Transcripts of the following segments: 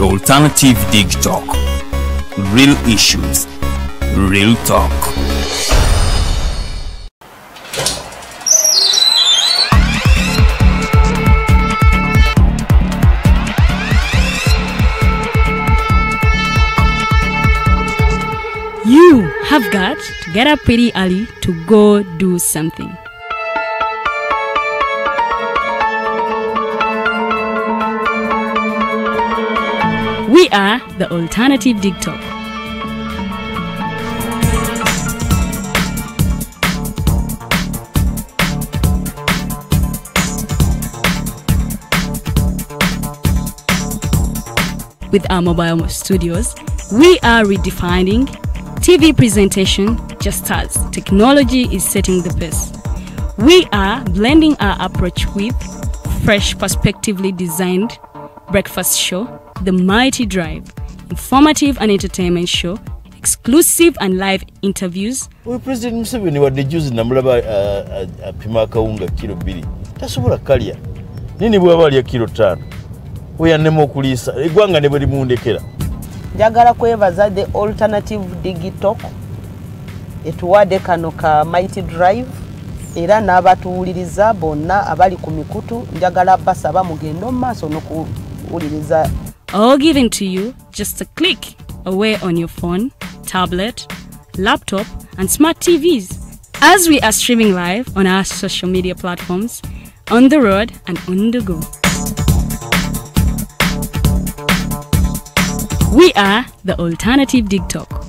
Alternative Dig Talk. Real issues, real talk. You have got to get up pretty early to go do something. We are the Alternative Dig Talk. With our mobile studios, we are redefining TV presentation just as technology is setting the pace. We are blending our approach with fresh, perspectively designed breakfast show, The Mighty Drive, informative and entertainment show, exclusive and live interviews. We President Museveni wadde juzi namulaba apima akawunga kilo 2 tasobola kalya nini bwaba alya kilo 5 weyanema okuliisa eggwanga ne bwe limundekera. Njagala kwebaza the Alternative Dig Talk etuwadde kano ka Mighty Drive era n'abatuwuliriza bonna abali ku mikutu njagala basaba mugendo maaso n'okuwuliriza. All given to you just a click away on your phone, tablet, laptop, and smart TVs. As we are streaming live on our social media platforms, on the road and on the go. We are the Alternative Dig Talk.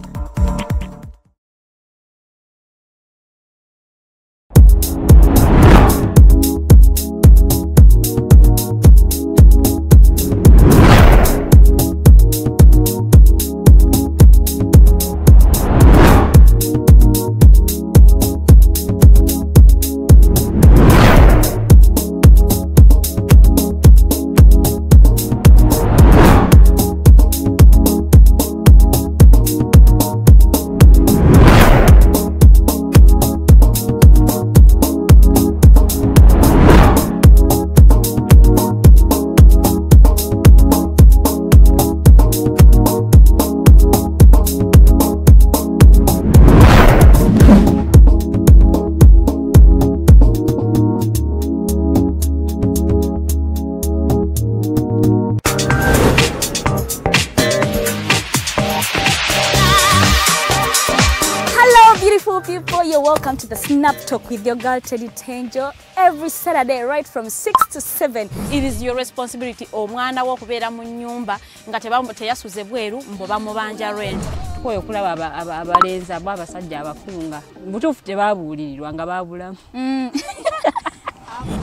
People, you're welcome to the Snap Talk with your girl Teddy Tenjo every Saturday right from 6 to 7. It is your responsibility omwana wo kubeera mu nyumba nga teyasuze bweru mbo bamubanja rent. Koyo kulaba abalenzi abo abasajja abakunga butuufu tebabuulirirwa nga babulamu.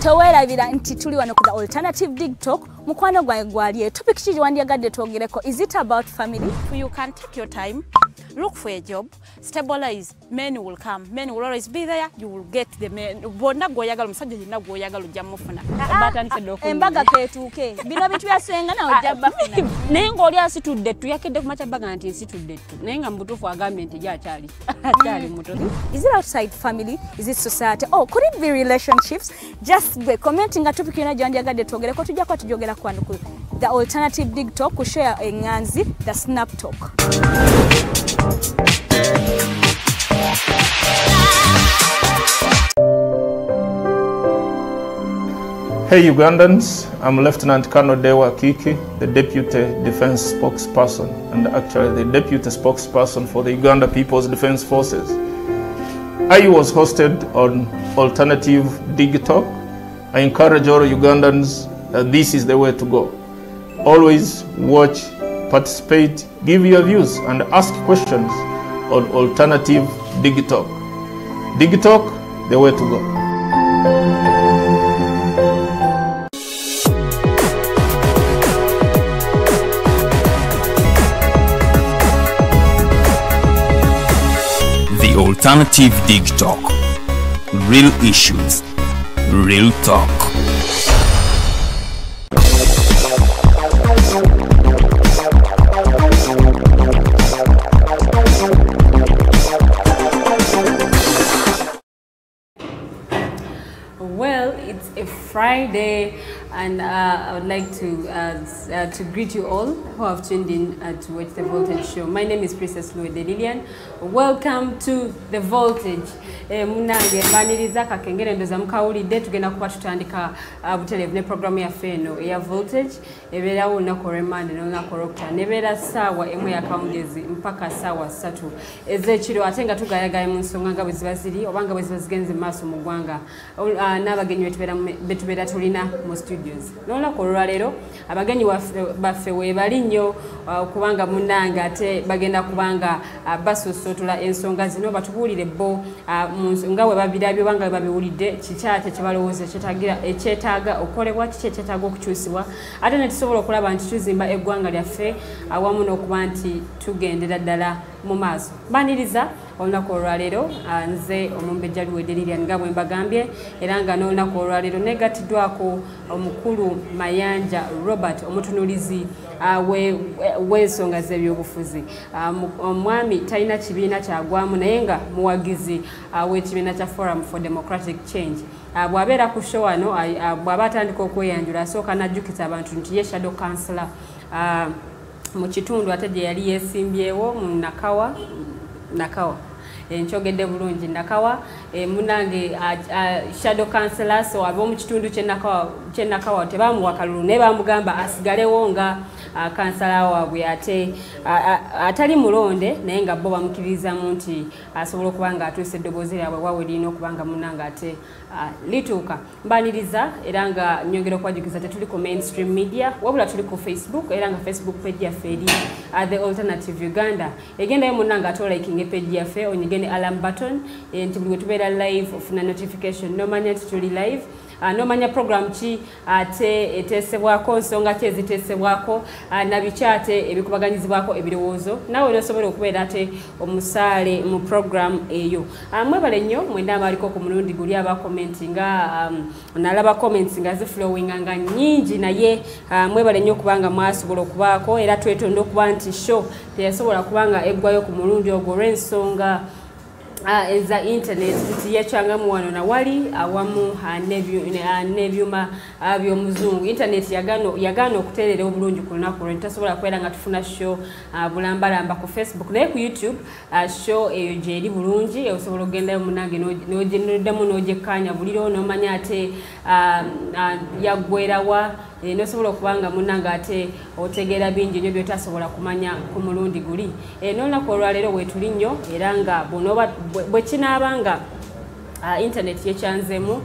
Towerabira nti tuli wano ku the Alternative Dig Talk mukwano gwaye gwaliye topic kiji wandiyagadde twogereko. Is it about family? You can take your time, look for a job, stabilize, men will come, men will always be there, you will get the men. Bonna goyagala musajja yenna goyagala ojja mufuna. Embaga ketuuke bino bitu byasenga na ojja bafuna. Naye ng'oli asitudde tuyakedde ku macabaga nti nsitudde tu naye nga mubutuufu agambye nti gy'akyali muto. Is it outside family? Is it society? Oh, could it be relationships? Just be commenting a topic yona gyandiyagadde twogereko tujjako tujogera kwano ku the Alternative Dig Talk ku share enganzi the Snap Talk. Hey Ugandans, I'm Lieutenant Colonel Dewa Kiki, the Deputy Defense Spokesperson and actually the Deputy Spokesperson for the Uganda People's Defense Forces. I was hosted on Alternative Dig Talk. I encourage all Ugandans that this is the way to go. Always watch, participate, give your views and ask questions on Alternative Dig Talk. Dig Talk, the way to go. The Alternative Dig Talk. Real issues, real talk. Well, it's a Friday and I would like to greet you all who have tuned in to watch the Voltage Show. My name is Princess Louis de Lilian. Welcome to the Voltage. Munange baniriza kakengere ndoza mukawulidde tugenda kuba tutandika buteleve ne program ya feno ya Voltage ebera wona ko remand nona ko rokta nebera sawa emu ya kaungezi mpaka sawa 3 ezekiro atenga tugayagaye mu nsonga nga bwezibaziri obanga bwezibazigenze maso mu gwanga n'abagenyi betubera tulina mu studios nona ko lwalero abagenyi baffe we balinyo kubanga munanga ate bagenda kubanga basosotola ensonga zino batubulire bo nga we babirabyo banga babiwulidde kikyate kibalowooza ekyetaaga okolebwa kikyetaaga okukyusibwa ate ne tusobola okulaba nti tuzimba eggwanga lyaffe awamu n'okuba nti tugendera ddala mu maaso baniriza olunaku olwaleero nze Omumbejja Louis de Lilian nga bwe mbagambye era nga n'olunaku olwaleero negatiddwako omukulu Mayanja Robert omutunulizi w'ensonga z'ebyobufuzi omwami talina kibiina kyagwamu naye nga muwagizi w'ekibiina kya Forum for Democratic Change bw'abeera ku show wano bw'aba atandika okweyanjula asooka n'ajjukiza abantu nti ye shadow councillor mu kitundu ate gye yali yeesimbyewo mu Nakawa enkyogedde bulungi Nakawa munange shadow councillor so ab'omu kitundu kye Nakawa tebamuwa kalulu naye bamugamba asigalewo nga kansala waabwe ate atali mulonde naye nga bo bamukiririzamu nti asobola okuba nga atuuse eddoboozi lyabwe wawe lirina okuba nga munanga ate lituuka mbaniriza era nga nyongera okwajukiza tetuli ku mainstream media wabula tuli ku Facebook era nga Facebook page yaffe eri The Alternative Uganda egendayo munanga ate olikinga page yaffe onyigene alarm button nti buli tubeera live ofuna notification nomanya nti tuli live nomanya program ki ate eteesebwako nsonga ki eziteesebwako nabiki ate ebikubaganyizibwako ebirowoozo nawe nosobola okubeera ate omusaale mu program eyo mwebale nnyo mwenda abaliko ku mulundi guli abakomenti nga nalaba comments nga ziflowinga nga nnyingi naye mwebale nnyo kubanga mwasobola okubaako era twetonda okuba nti show teyasobola kubanga eggwayo ku mulundi ogwo olw'ensonga eza internet zitiyachangamu wano na wali awamu nebyuma by'omuzungu internet yagano okuteerera obulungi ku lunaku lwe tasobola kwera nga tufuna show bulambalamba ku Facebook naye ku YouTube show eyo gyeri bulungi osobola okugendayo munange n'oddamu n'ogyekkaanya buliro n'omanya ate yaggwerawa nosobola okubanga munanga ate otegeera bingi nnyo byotasobola kumanya ku mulundi guli n'olunaku olwaleero weetuli nnyo era nga bwe kinaabanga internet yekyanzemu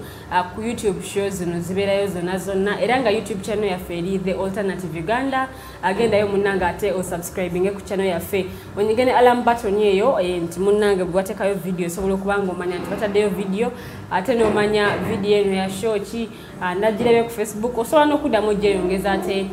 ku YouTube shows zino zibeerayo zonna era nga YouTube channel yaffe eri The Alternative Uganda agendayo munanga ate osubscribinge ku channel yaffe onyigene alarm button eyo nti munanga bwe wateekayo video osobola okubanga omanya nti bataddeyo video ate n'omanya video eno ya show ki nagirabe ku Facebook osobola n'okuddamu gyeyongeza ate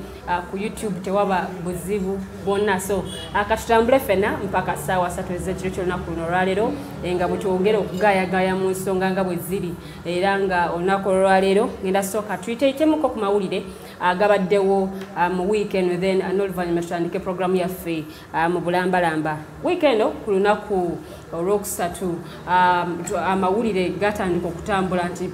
ku YouTube tewaba buzibu bwonna so katutambule fena mpaka ssaawa 3 ez'ekiro ky'olunaku luno olwaleero nga bwe twongera okugaayagaaya mu nsonga nga bwe ziri era nga olunaku olwaleero ngenda sooka tuyiteetemuko ku mawulire agabaddewo mu weekend then n'oluvannyuma tutandike programu yaffe mu bulambalamba weekend ku lunaku olwokusatu amawulire gatandika okutambula nti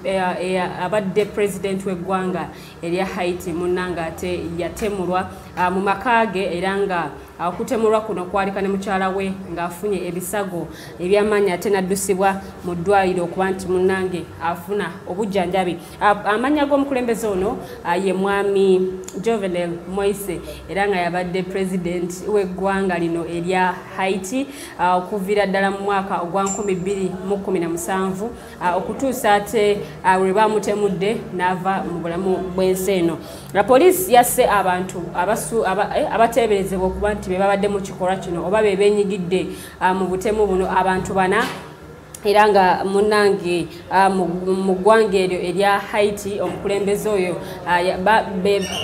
abadde president w'eggwanga erya Haiti munanga ate yatemulwa mu makage era nga okutemulwa kuno kwalika ne mukyala we ng'afunye ebisago eby'amaanyi ate naddusibwa mu ddwaliro okuba nti munange afuna obujjanjabi amanya g'omukulembeze ono ye mwami Jovenel Moise era nga yabadde president w'eggwanga lino erya Haiti okuviira ddala mu mwaka ogwa 2017 okutuusa ate lwe bamutemudde n'ava mu bulamu bw'ensi eno poliisi yasse abantu abateeberezebwa okuba nti be babadde mu kikolwa kino oba be beenyigidde mu butemu buno abantu bana era nga munange mu ggwanga eryo erya Haiti omukulembeze oyo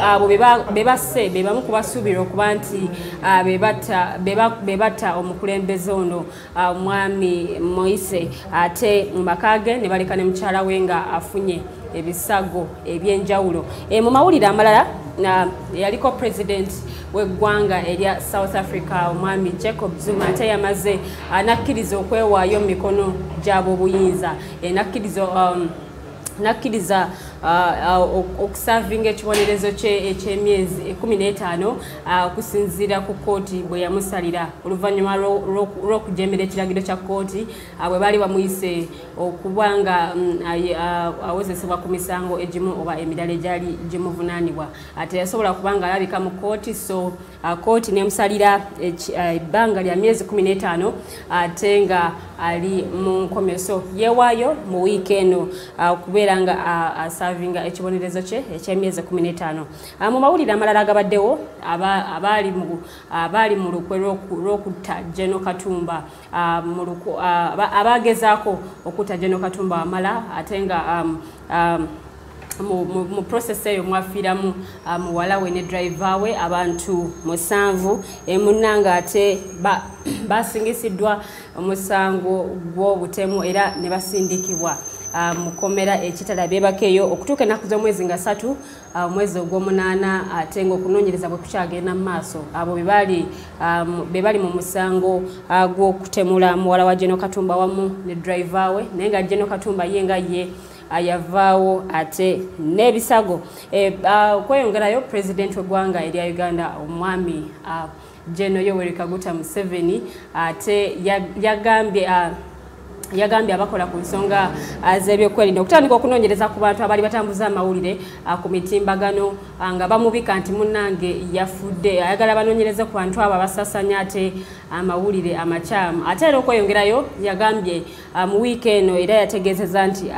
abo bebasse be bamu kubasuubira okuba nti bebatta omukulembeze ono mwami Moise ate mu makage ne baleka ne mukyala we nga afunye ebisago ebyenjawulo mu mawulire amalala yaliko president w'eggwanga erya South Africa omwami Jacob Zuma ate yamaze nakkiriza okwewaayo mu mikono gy'ab'obuyinza nakkiriza okusavinga ekibonerezo kye eky'emyezi 15 okusinziira ku kkooti bwe yamusalira oluvannyuma lw'okujemera ekiragiro kya kkooti bwe baali bamuyise okuba nga awozesebwa ku misango egimu oba emirala egyali gimuvunaanibwa ate yasobola kuba nga alabika mu kkooti so kkooti nemusalira ebbanga lya myezi 15 ate nga ali mu nkomeso yeewaayo mu wiiki eno okubeera nga asavinga ekibonerezo kye eky'emyezi 15 mu mawulire amalala agabaddewo abaali mu lukwe lw'okutta General Katumba abagezaako okutta General Katumba wamala ate nga mu process eyo mwafiiramu muwala we ne driver we abantu 7 emunnanga ate basingisiddwa omusango gw'obutemu era ne basindikibwa mukomera ekitala bebakeyo okutuuka ennaku z'omwezi nga 3 omwezi ogw'omunaana ate ng'okunoonyereza bwe kukyagenda mu maaso abo be bali mu musango gw'okutemula muwala wa General Katumba wamu ne driver we naye nga General Katumba ye nga ye ayavaawo ate n'ebisago kweyongerayo president w'eggwanga erya Uganda omwami General Yoweri Kaguta Museveni ate yagambye abakola ku nsonga z'ebyokwerinda okutandika okunoonyereza ku bantu abaali batambuza amawulire ku mitimbagano nga bamubika nti munnange yafudde ayagala banoonyereze ku bantu abo abasasanya ate amawulire amakyamu ate era okweyongerayo yagambye mu wiiki eno era yategeezeza nti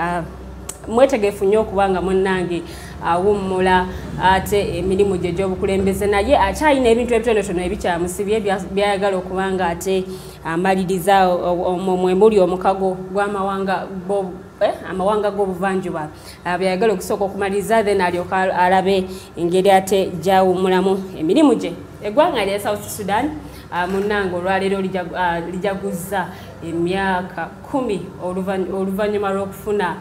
mwetegefu nnyo okubanga munnange awummula ate emirimu gye gy'obukulembeze naye akyalina ebintu ebitonotono ebikyamusibye byayagala okubanga ate amaliriza mwemuli omukago amawanga g'obuvanjuba byayagala okusooka okumaliriza then alyoka alabe engeri ate gyawummulamu emirimu gye eggwanga lya South Sudan munnange olwaleero lijaguza emyaka 10 oluvannyuma lw'okufuna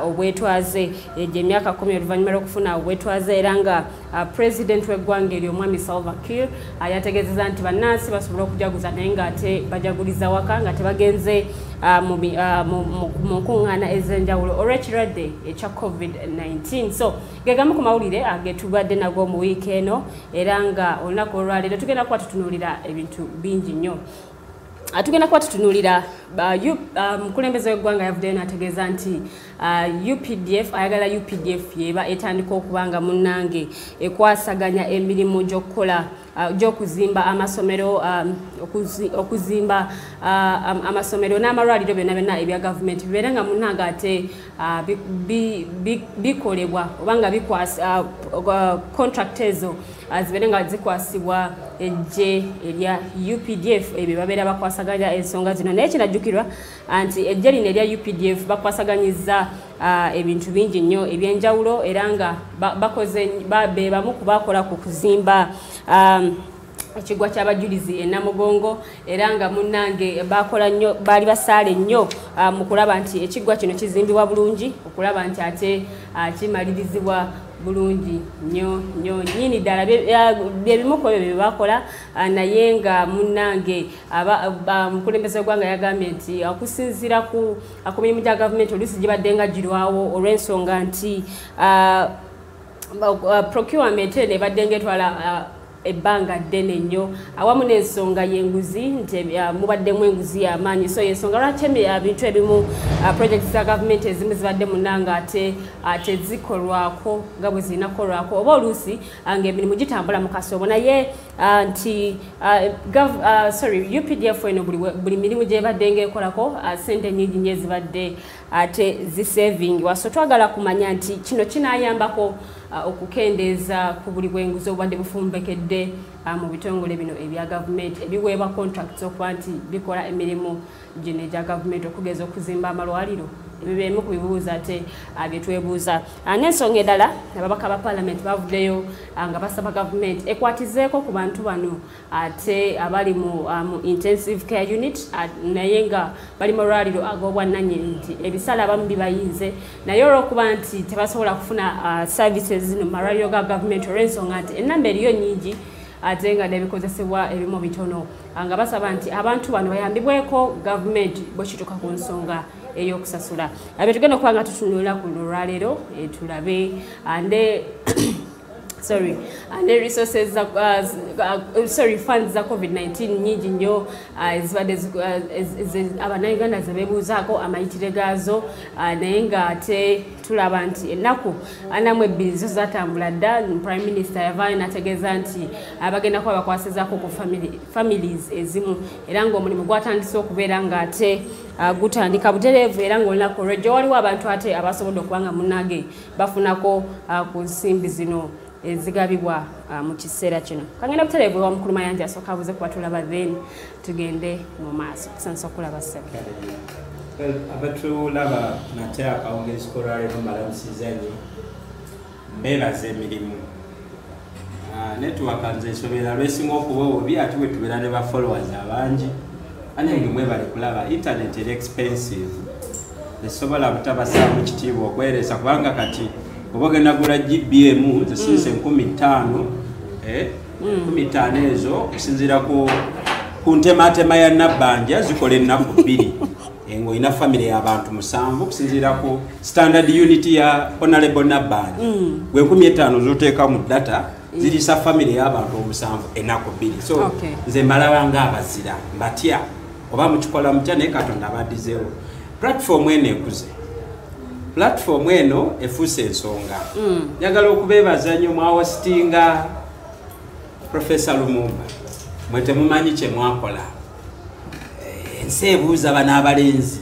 obwetwaze emyaka 10 oluvannyuma lw'okufuna obwetwaze era nga president w'eggwanga eryo omwami Salva Kiir yategeezezza nti bannansi basobola okujaguza naye ng'ate bajaguliza waka nga tebagenze mu nkuŋŋaana ez'enjawulo olw'ekirwadde ekya COVID-19 so gegamu ku mawulire getubadde nago mu wiiki eno era nga olunaku olwaleero tugenda kuba tutunuulira ebintu bingi nnyo tugenda kuba tutunuulira mukulembeze w'eggwanga yavuddeyo n'ategeeza nti UPDF ayagala UPDF yeba etandika okubanga munnange ekwasaganya emirimu gy'okukola gy'okuzimba amasomero okuzimba amasomero n'amalwaliro byonna ebya gavumenti bibeere nga munnange ate bikolebwa obanga bikwasa contract ezo zibeere nga zikwasibwa ejje erya UPDF ebyo babeera bakwasaganya ensonga zino naye kinajjukirwa nti ejje lino erya UPDF bakwasaganyiza ebintu bingi nnyo ebyenjawulo era nga be bamu ku bakola ku kuzimba ekigwa ky'abajulizi e Namugongo era nga munnange bakola nnyo baali basaale nnyo mu kulaba nti ekigwa kino kizimbibwa bulungi okulaba nti ate kimalirizibwa bulungi nnyo nnyini ddala byebimu ku ebyo bye bakola naye nga munnange mukulembeze w'eggwanga yagambye nti okusinziira ku mirimu gya gavumenti oluusi gibadde nga girwawo olw'ensonga nti procurement eno ebadde ng'etwala ebbanga ddene nnyo awamu n'ensonga y'enguzi nti mubaddemu enguzi y'amaanyi so y'ensonga lwaki ebintu ebimu projects za gavumenti ezimu zibadde munnanga ate zikolwako nga bwe zirina kukolwako oba oluusi ng'emirimu gitambula mu kasobo naye nti UPDF eno buli mirimu gy'ebadde ng'ekolako ssente nnyingi nnyo ezibadde ate zisavingibwa so twagala kumanya nti kino kinaayambako okukendeeza ku buli bw'enguzi obubadde bufumbekedde mu bitongole bino ebya gavumenti ebiweebwa contracts okuba nti bikola emirimu gino egya gavumenti okugeza okuzimba amalwaliro ebyo byemu ku bibuuza ate byetwebuuza n'ensonga endala ababaka ba paalamenti bavuddeyo nga basaba gavumenti ekwatizeeko ku bantu bano ate abali mu intensive care unit naye nga bali mu malwaliro ag'obwannannyini nti ebisale abamu bibayinze naye olw'okuba nti tebasobola kufuna services zino mu malwaliro ga gavumenti olw'ensonga nti ennamba eriyo nnyingi ate nga n'ebikozesebwa ebimu bitono nga basaba nti abantu bano bayambibweko gavumenti bwekituuka ku nsonga ey'okusasula. Abye tugenda okuba nga tutunulira ku lwaleero tulabe ande and the resources funds za COVID-19 nyingi nnyo ezibadde Abannayuganda ze beebuuzaako amayitire gaazo naye nga ate tulaba nti ennaku 42 zo zatambula dda. Prime Minister yavaayo n'ategeeza nti bagenda kuba bakwasizaako ku families ezimu era ng'omulimu gwatandise okubeera ng'ate gutandika butereevu era ng'olunaku lw'ejjo waliwo abantu ate abasobodde okuba nga munnage bafunako ku nsimbi zino ezigabibwa mu kiseera kino. Kangenda butereevu ewa mukulu Mayanja asooka abuze kuba tulaba then tugende mu maaso kusanisa okulaba ssebo. Abatulaba nate akawungezi kolwaleero mbalamusizanyi mbeebaza emirimu netiwaka nze nsobera lwesinga okuba obubi ate bwe tubeera ne bafollowers abangi ane emirimu ebali kulaba internet eri expensive esobola butabasaamu kitiibwa okwereesa kubanga kati oba ogenda gula GBM zisinze 15,000 15 ezo okusinziira ku ntematema ya Nabbanja zikola ennaku 2 ngo ina family y'abantu 7 okusinziira ku standard unit ya Honorable Nabbanja gwe 15,000 zoteeka mu data zirisa family y'abantu 7 ennaku 2 so nze mbalaba ng'abazira mbatya oba mukikola mutya naye Katonda abaddizeewo platform eno ekuze. Platform eno efuuse ensonga. Njagala okubeebaza nnyo mwawasitinga Professor Lumumba. Mwe temumanyi kye mwakola. Ensi ebuuza bano abalenzi.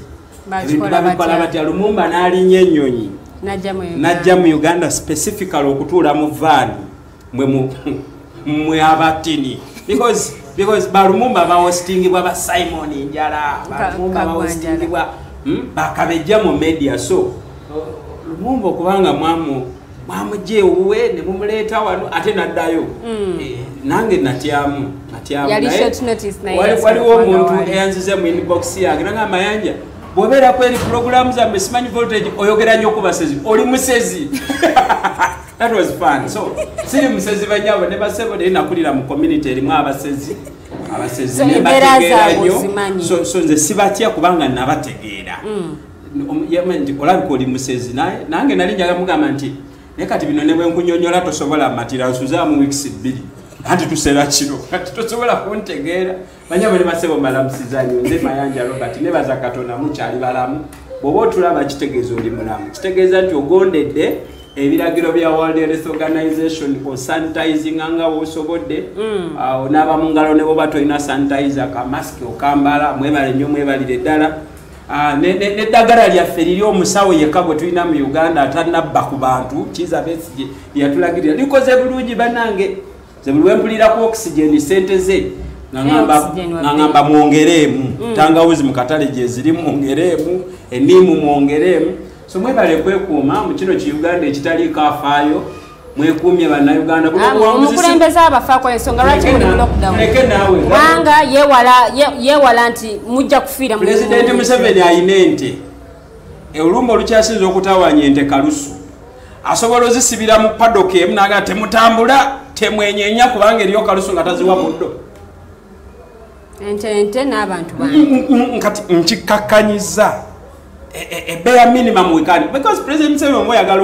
Ebintu babikola batya. Lumumba n'alinnya ennyonyi. Najja mu Uganda specifically okutuula mu vaani mwe abatini. Because ba Lumumba bawasitingibwa ba Simon Njala. Ba Lumumba bawasitingibwa bakabejja mu media so Lumumba okubanga mwamugye owuwe ne mumuleeta wano ate naddayo nange natyamu waliwo omuntu eyanzize mu inbox yange nanga Mayanja bw'obeera kweri programu zammwe simanyi voltage oyogera nnyo ku basezi oli musezi. That was fun. So siri musezi banyabo ne basebo naye nakulira mu community erimu abasezi ne bategeera nnyo so nze sibatya kubanga nabategeera. Olabika oli musezi naye nange nali njaga mugamba nti naye kati bino ne bwe nkunyonyola tosobola matira nsuzaamu weeks 2 anti tuseera kiro kati tosobola kuntegeera banyabo ne basebo mbalamusizanyo nze Mayanja Robert nebaza Katonda mukyali balamu bw'oba otulaba kitegeeza oli mulamu kitegeeza nti ogondedde ebiragiro bya World Health Organization o sanitizing nga wosobodde onaaba mu ngalo ne bwoba tolina sanitizer ka mask okambala mwebale nnyo mwebalire ddala n'eddagala lyaffe liri omusawo yekka gwe tulina mu Uganda atanabba ku bantu kiza Besigye yatulagirira likoze bulungi bannange ze buli wempulira ku oxygen sente ze ngamba mwongereemu tangawuzi mu katale gye ziri mwongereemu ennimu mwongereemu so mwebale kwekuuma mu kino ki Uganda ekitali kafaayo mwekuumye bannayuganda omukulembeze abafaako ensonga lwaki muli mu lockdown kubanga yeewala nti mujja kufiira mu Pulezidenti Museveni ayina ente olumba olukyasinza okutawaanya ente kalusu asobola ozisibira mu padoka emu naga temutambula temwenyenya kubanga eriyo kalusu nga taziwa muddo ente n'abantu kati nkikakkanyiza bare minimum we can because President Museveni oyagala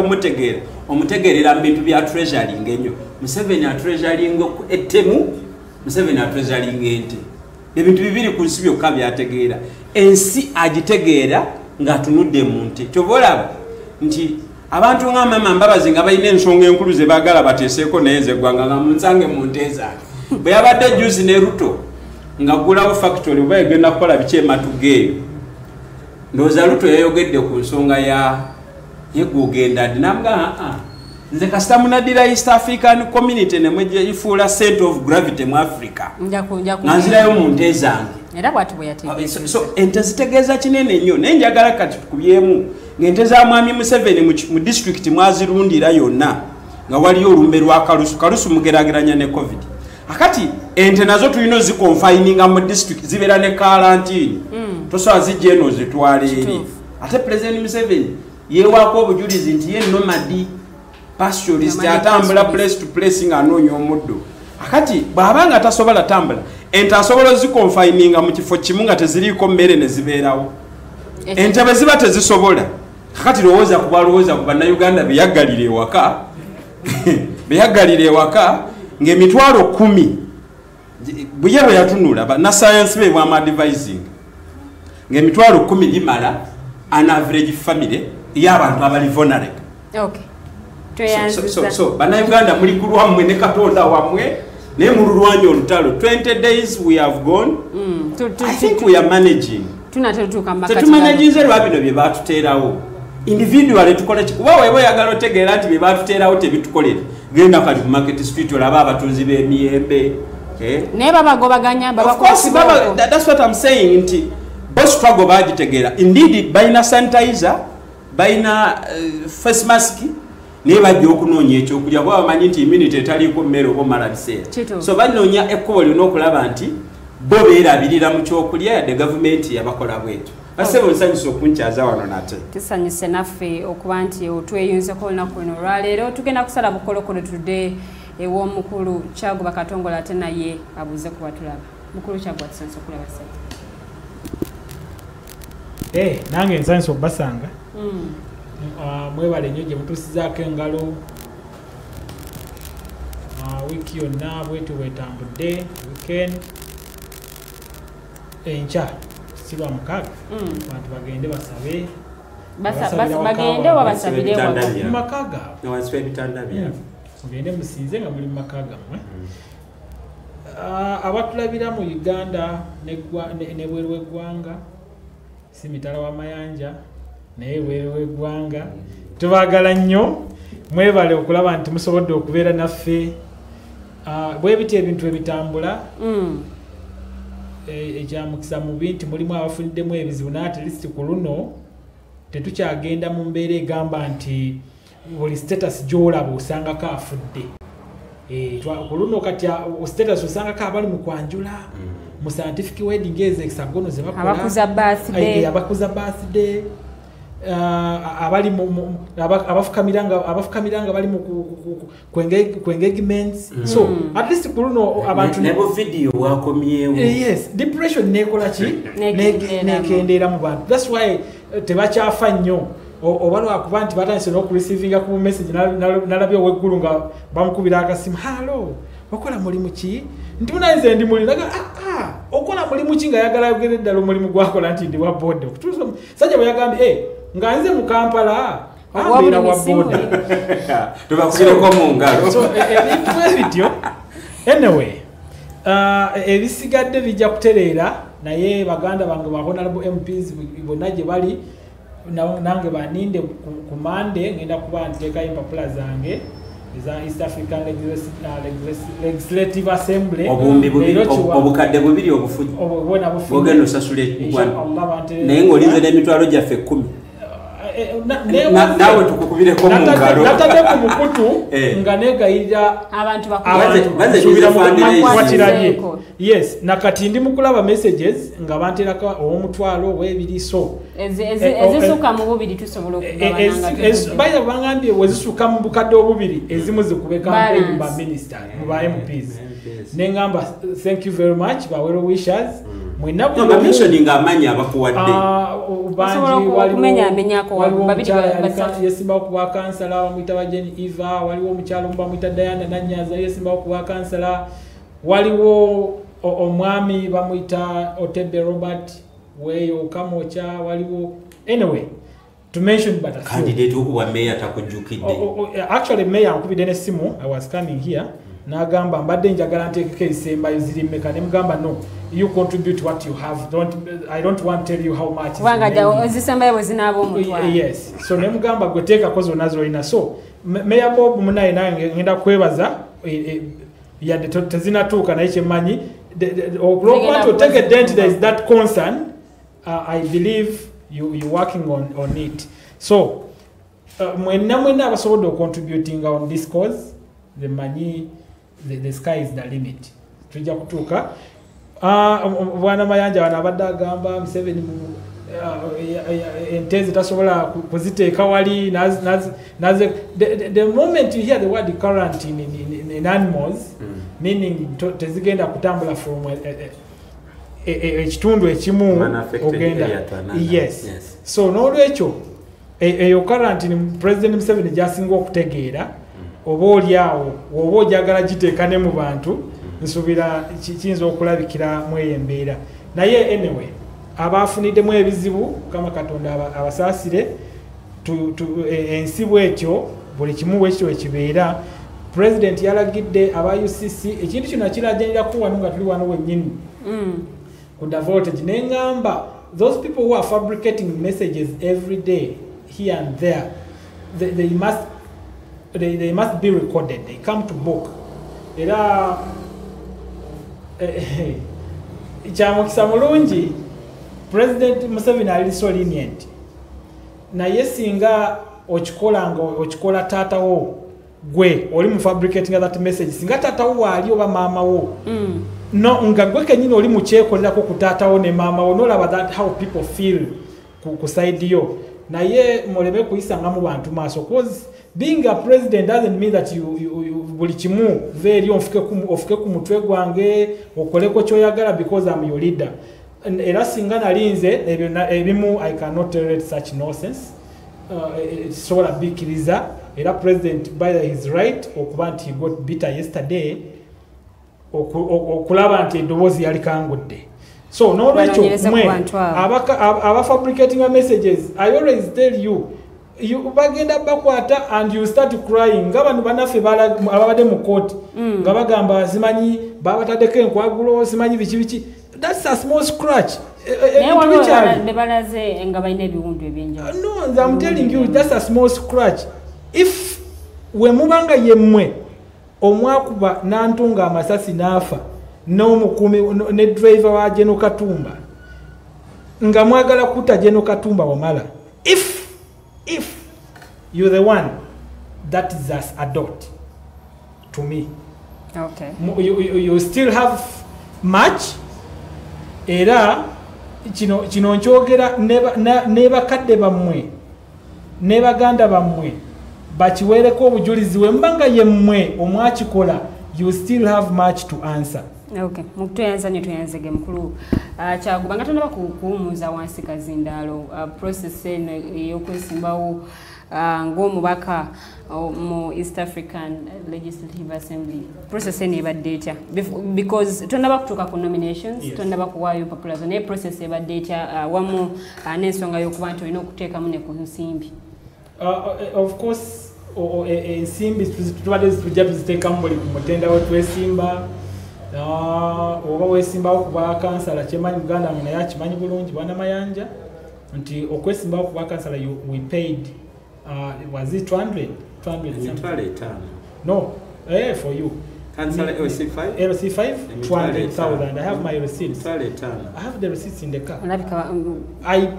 omutegeerera mu bintu bya treasuring ennyo. Museveni atreasuring ettemu, Museveni atreasuring ente. Ebintu bibiri ku nsi byokka byategeera. Ensi agitegeera ng'atunudde mu nte. Kyova olaba nti abantu nga Mama Mbabazi nga balina ensonga enkulu ze baagala bateeseeko naye nze ggwanga nga munsange mu nte zange. Bwe yabadde juzi ne Ruto ng'aggulawo factory oba egenda kukola biki ematugeeyo. Ndowooza Ruto yayogedde ku nsonga yegugenda dinamuga nze kasita munaddira East African Community ne mweje ifuula center of gravity mu Africa nanzirayo mu nte zange era bwati bwe yategeeza so ente zitegeeza kinene nnyo naye njagala kati tukubyemu ng'ente za Mwami Museveni mu district mwazirundira yonna nga waliyo olumbe lwa kalusu mugeraageranya ne COVID akati ente nazo tulina zikonfininga mu district zibeera ne quarantine tosobola zijja eno zitwala eri ate President Museveni yeewaako obujulizi nti ye nomadi pastorist atambula place to place ng'anoonya omuddo akati bw'abanga tasobola tambula ente asobola zikonfininga mu kifo kimu nga teziriiko mmere ne zibeerawo ente bwe ziba tezisobola kakati lowooza ku bannayuganda beyaggalira ewaka ng'emitwalo 10 buye bwe yatunula bannasayansi be bw'amadvising ng'emitwalo 10 limala an average family y'abantu abali vulnerable. So bannayuganda muli ku lwammwe ne Katonda wammwe naye mululwanya olutalo 20 days we have gone. I think we are managing. Tetumanaginze lwa bino bye baatuteerawo individually tukola kuba wewe oyagala otegeera nti bye baatuteerawo tebitukolera genda kali ku market street olaba abatunzi b'emiyembe naye babagobaganya that's what I'm saying nti bo struggle bagitegeera indeed balina sanitizer balina face mask naye bajja okunoonya ekyokulya kuba bamanyi nti immunity etaliiko mmere oba omala biseera so banoonya ekkubo lino okulaba nti bo beerabirira mu kyokulya yadde gavumenti yabakola bwetu asebo nsanyusa okunkyaza wano nate tusanyuse naffe okuba nti otweyunzeko olunaku luno olwaleero tugenda kusala bukolokolo tudde ew'omukulu Kyaguba Katongola ate naye abuuze kuba tulaba mukulu Kyaguba tusanyusa okulaba nange nsanyusa obbasanga mwebale nnyo gye mutuusizaako engalo wiiki yonna bwetu bwetambudde weekend enkya silwa mukaaga abantu bagende basabe bagende wabasabire mu maka gaabwe mugende musinze nga muli mu maka gammwe abatulabira mu Uganda ne bweru w'eggwanga si mitala w'amayanja naye bweru w'eggwanga tubaagala nnyo mwebale okulaba nti musobodde okubeera naffe bwe biti ebintu ebitambula ekyamukisa mubi nti mulimu abafuniddemu ebizibu naye at least ku luno tetukyagenda mu mbeera egamba nti buli status gy'olaba osangako afudde ku luno kati status osangako abali mu kwanjula mu scientific wedding ezo hexagono ze bakola abakuza birthday abali abafukamiranga bali mu ku engagements so at least ku luno abantu nebo video wakomyewo yes depression nekola ki nekendera mu bantu that's why tebakyafa nnyo oba lwakuba nti batandise n'okureceiving ku message nalabye oweggulu nga bamukubira akasimu halo okola mulimu ki ntunaize ndi muli naga okola mulimu ki nga yagala yogere ddala omulimu gwakola nti ndi wa boda okutuusa sajja bwe yagambye nga nze mu Kampala ambeera wa boda tubakubireko mu ngalo so ebintu ebityo anyway ebisigadde bijja kutereera naye baganda bange ba honorable MPs bonna gye bali nange baninde ku Monday ngenda kuba nteeka empapula zange eza East African Legislative Assembly obukadde bubiri obugenda osasula naye ng'olinze n'emitwalo gyaffe 10 nawe tukukubireko mu ngalo natadde ku mukutu nga negayirira abantu bakuwatiranye yes nakati ndi mukulaba messages nga banterako ow'omutwalo ow'ebiri so ezisuka mu bubiri tusobola okugabananga bangambye wezisuka mu bukadde obubiri ezimu zikube campaign ba minister mu ba MPs nengamba thank you very much ba well wishers mwena bwo mentioning amanya abakuwadde yesimba okuba kansala bamuyita bajeni Eva waliwo omukyalo bamuyita Diana Nanyaza yesimba okuba kansala waliwo omwami bamuyita Otebe Robert weyo Kamocha waliwo anyway to mention but a candidate okuba mayor takujjukidde actually mayor ankubidde n'essimu I was coming here nagamba mbadde njagala nteekeko ebisembayo ziri mmeka ne mugamba no you contribute what you have I don't want to tell you how much yes so ne mugamba gwe teekako zonna zolina so Mayor Bob munaye nange ngenda kwebaza yadde tezinatuuka naye kyemmanyi okulokuba nti otegedde there is that concern I believe you working on it so mwenna abasobodde ocontributing on this cause the manyi the sky is the limit tujja kutuuka bwana Mayanja wana abadde agamba Museveni ente zitasobola kuziteeka wali the moment you hear the word quarantine in animals, meaning tezigenda kutambula from ekitundu ekimu ogenda. Yes. So n'olwekyo eyo current President Museveni gy'asinga okutegeera oba oliawo oba ojagala giteeka ne mu bantu nsuubira kiyinza okulabikira mu eyo embeera. Naye anyway abaafuniddemu ebizibu Mukama Katonda abasaasire ensi bwetyo buli kimu bwekityo ekibeera. President yalagidde aba UCC ekintu kino kirajjanirako wano nga tuli wano wennyini ku Voltage n'engamba those people who are fabricating messages every day here and there they must be recorded, they come to book. Era kyamukisa mulungi President Museveni ali so lenient naye singa okikola taatawo gwe oli mu fabricating that message singa taatawo waali oba maama wo no nga gwe kenyini oli mu kyekolerako ku taatawo ne maama wo nolaba that how people feel ku side yo naye mulebe kuyisanga mu bantu maaso cause being a president doesn't mean that you buli kimu very ofike ku mutwe gwange okoleko kyoyagala because I'm your leader. Era singa nalinze ebimu I cannot tolerate such nonsense. Sola bikiriza era president by his right okuba nti he got bitter yesterday okulaba nti eddoboozi yali kangudde. So n'olwekyo mwe aba fabricating messages I always tell you bagenda bakwata and you start crying nga bano banaffe ababadde mu court nga bagamba simanyi babataddeko enkwagulo simanyi biki that's a small scratch. No, I'm telling you that's a small scratch. If we mubanga yemmwe omwakuba nantunga amasasi nafa n'omukumi ne driver wa Jeno Katumba nga mwagala kuta Jeno Katumba wamala if you're the one that is as adult to me, okay, you still have much. Era kino nkyogera ne bakadde bammwe ne baganda bammwe bakiweereko obujulizi we mbanga yemmwe omwakikola you still have much to answer. Okay, mukutuyanza ne tuyanzege mukulu kyagubanga tonaba kuwumuza wansi kazindaalo process ey'okwesimbawo ng'omubaka mu East African Legislative Assembly process ebadde etya because tonaba kutuuka ku nominations, tonaba kuwaayo papulazo naye process ebadde etya wamu n'ensonga y'okuba nti olina okuteekamu ne ku nsimbi. Of course ensimbi tubadde tujja tuziteekamu buli ku mutenda we twesimba oba weesimbawo kuba kansala kyemanyi Buganda naye akimanyi bulungi bwana Mayanja nti okwesimbawo kuba kansala we paid was it 200 no for you Councillor LC5? LC5, 200,000. I have my receipts. I have the receipts in the car.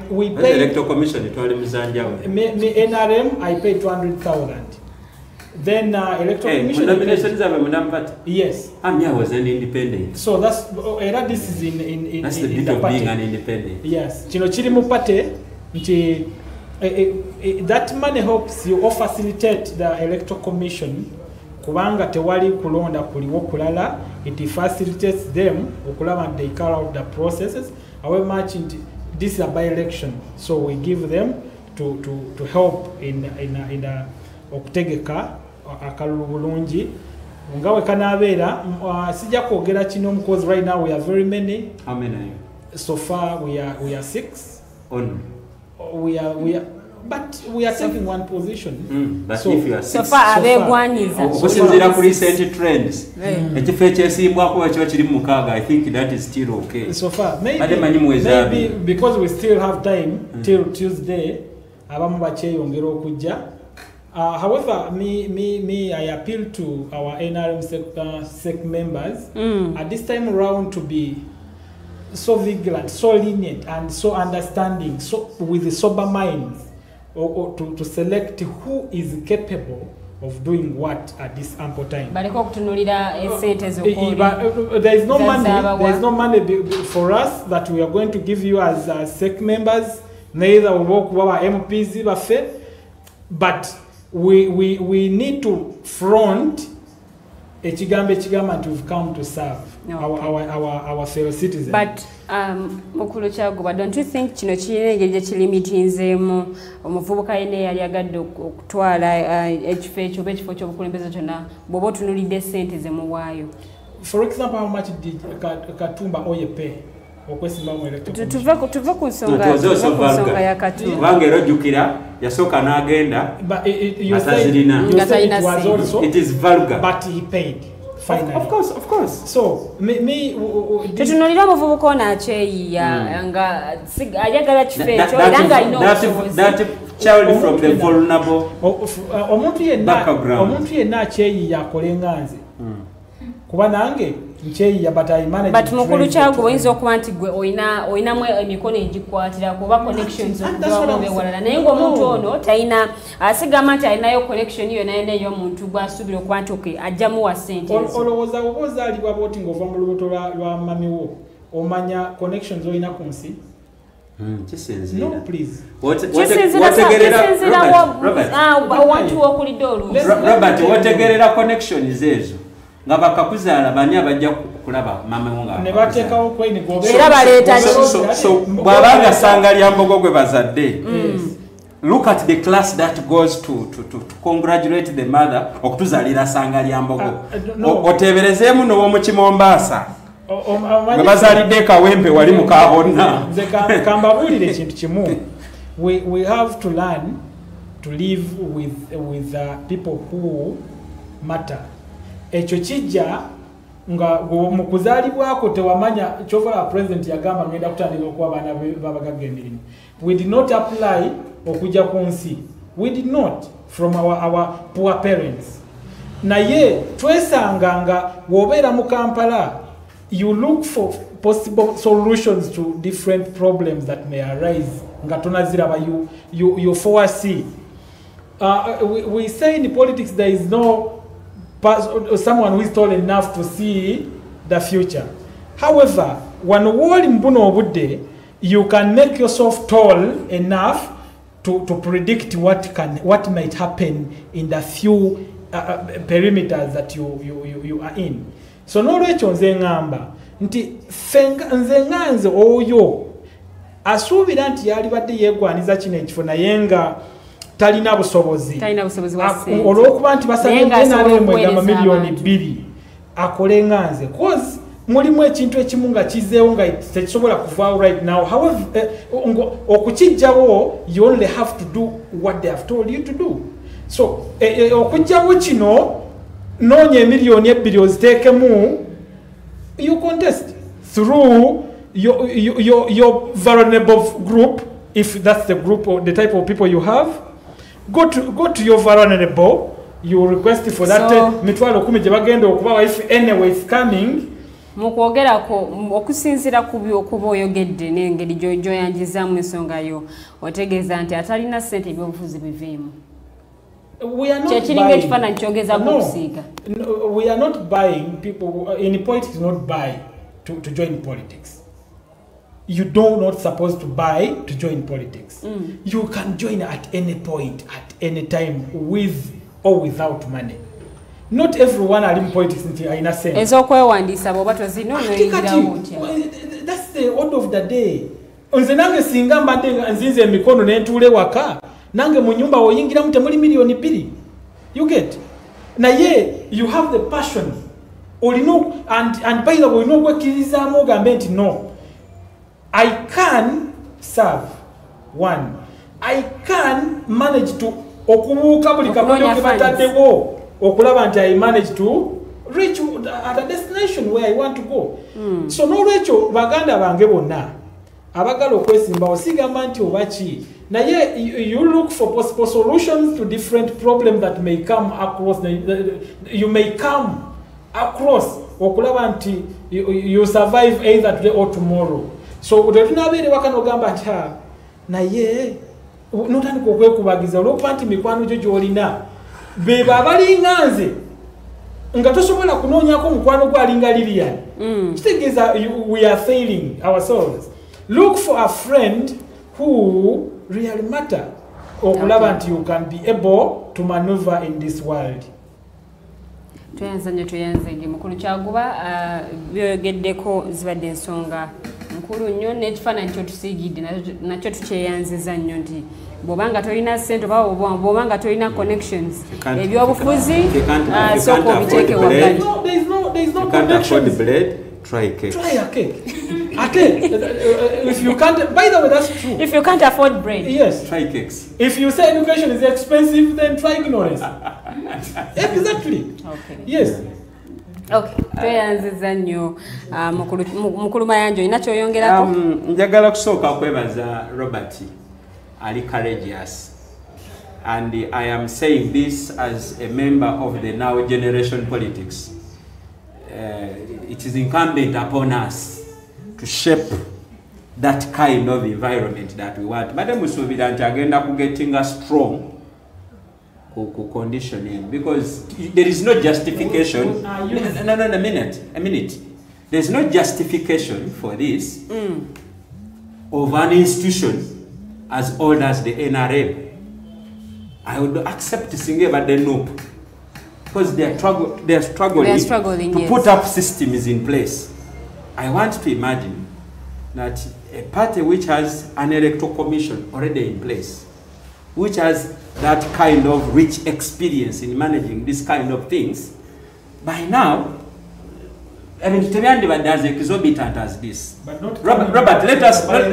We paid. Electoral Commission, NRM, I paid 200,000. Then Electoral Commission. Nominations have a number. Yes. I was an independent. So that's this is in that's the bit of being an independent. Yes. Chiri Mupate, that money helps you or facilitate the Electoral Commission. Kubanga tewali kulonda kuliwo kulala, it facilitates them okulaba they carry out the processes. However much this is a by-election, so we give them to help in okutegeka akalulu bulungi ngawe kanabeera sijja kwogera kino because right now we are very many. How many are you? So far we are 6 on. We are but we are taking one position. But so, if you are so far abegwanyiza okusinziira ku recent trends ekifo ekyesimbwako ekyo kiri mu mukaaga, I think that is still okay so far. Maybe because we still have time till Tuesday abamu bakyeyongera okujja. However, me, I appeal to our NRM sec members at this time around to be so vigilant, so lenient, and so understanding, so with the sober minds, or to select who is capable of doing what at this ample time. There is no money. There is no money for us that we are going to give you as sec members. Neither we work with our MPs, but we need to front ekigambo ekigamba nti we've come to serve our fellow citizens. But mukulu Kyaguba, don't you think kino kirina engeri gye kilimitinzeemu omuvubuka yenna yali agadde okutwala ekifo ekyo oba ekifo ky'obukulembeze kyonna bw'oba otunulidde ssente ze muwaayo? For example, how much did Katumba Oyepe okwesimbamu electoral? Tuve ku nsonga ya Katumba. Kubanga era ojjukira yasooka n'agenda atazirina. It is vulgar. But he paid. Finally. Of course. So, tutunulira omuvubuka ono akyeyiya nga ayagala kifo ekyo era ng'alina obusobozi. That child from the vulnerable background. Omuntu yenna akyeyiya akole nganze. Kuba nange nkyeyiya but I manage. But mukulu Kyaguba oyinza okuba nti gwe oyinamu emikono egikwatira kuba connections okuwalala naye ng'omuntu ono talina asigama nti alinayo connection yonna ey'omuntu gw'asuubira okuba nti ajjamuwa ssente ezo. Olowooza oba ozaalibwa bw'oti ng'ova mu lubuto lwa mamiwo omanya connections olina ku nsi? No, please. Robert, wategerera connections ezo nga bakakuzaala bani abajja kulaba mama wonga ne bateekawo kwine era baleeta so bwabanga sanga lya mbogo gwe bazadde. Look at the class that goes to congratulate the mother okutuzalira sanga lya mbogo. Oteberezeemu n'omu Kimombasa bwe bazalidde Kawempe wali mu Kabonna. Nze kambabuulire ekintu kimu. We have to learn to live with people who matter. Ekyo kijja nga mu kuzaalibwako tewamanya kyovala president yagamba ngenda kutandika okuwa abaana babagagga emirimu. We did not apply okujja ku nsi. We did not from our poor parents. Naye twesanga nga wobeera mu Kampala, you look for possible solutions to different problems that may arise nga tonaziraba you foresee. We say in politics there is no someone who is tall enough to see the future. However, when woli mbuno obudde, you can make yourself tall enough to predict what might happen in the few perimeters that you are in. So n'olwekyo nze ngamba nti nze nganze oyo asuubira nti yalibadde yeegwaniza kino ekifo naye nga talina busobozi olw'okuba nti basabye NRM miliyoni 2 akole nganze cause mulimu ekintu ekimu nga kizeewo nga tekisobola kuvaawo right now. However, okukijjawo you only have to do what they have told you to do. So okujjawo kino noonya emiliyoni 2 oziteekemu, you contest through your vulnerable group, if that's the group or the type of people you have. Go to your vulnerable, you request for that mitwalo 10 gye bagenda okubawa if anyway is coming. Mukwogerako okusinzira ku byokuba oyogedde n'engeri gy'oyanjizaamu ensonga yo otegeeza nti atalina ssente ebyobufuzi biveemu. We are not buying people in politics. Not buy to join politics. You do not supposed to buy to join politics. You can join at any point, at any time, with or without money. Not everyone are in politics in a sense. That's the order of the day. Nange singa mbadde nzinze emikono n'entuula ewaka nange mu nyumba oyingiramu temuli miliyoni 2. You get? Naye you have the passion. And by the way, olina okwekkiririzaamu ogambe nti no, I can serve. One, I can manage to okubuuka buli kabuuka ke bataddewo okulaba nti I manage to reach at a destination where I want to go. So n'olwekyo baganda bange bonna abagala okwesimbawo sigamba nti obaki naye you look for possible solutions to different problems that may come across. You may come across okulaba nti you survive either today or tomorrow. So utetunabeere wakano gamba nti naye notandika okwekubagiza olwokuba nti mikwano gyo gy'olina beba abalinga nze nga tosobola kunoonyako mukwano gwalinga Lilian. Kitegeeza we are failing ourselves. Look for a friend who really matter okulaba nti you can be able to maneuver in this world. tuyanze nje mukulu kyaguba byogeddeko zibadde ensonga nkulu nnyo n'ekifaananyi kyotusiigidde nakyo tukyeyanziza nnyo nti bw'obanga tolina ssente oba bw'obanga tolina connections ebyobufuzi sooka obiteeke waggali. Try a cake. If you can't, by the way, that's true. If you can't afford bread, yes, try cakes. If you say education is expensive, then try ignorance. Exactly. Okay. Yes. Okay. Tweyanziza nnyo mukulu Mayanja olina kyoyongerako? Njagala kusooka kwebaza Robert ali courageous, and I am saying this as a member of the now generation politics. It is incumbent upon us to shape that kind of environment that we want. Madam Musubira nti agenda kugetting strong conditioning, because there is no justification. No, a minute. There's no justification for this of an institution as old as the NRM. I would accept Singe, but then no. Because they are struggling to put up systems in place. I want to imagine that a party which has an electoral commission already in place, which has that kind of rich experience in managing this kind of things, by now, I mean, Teriandeva does exorbitant as this. But not Robert, let us. No.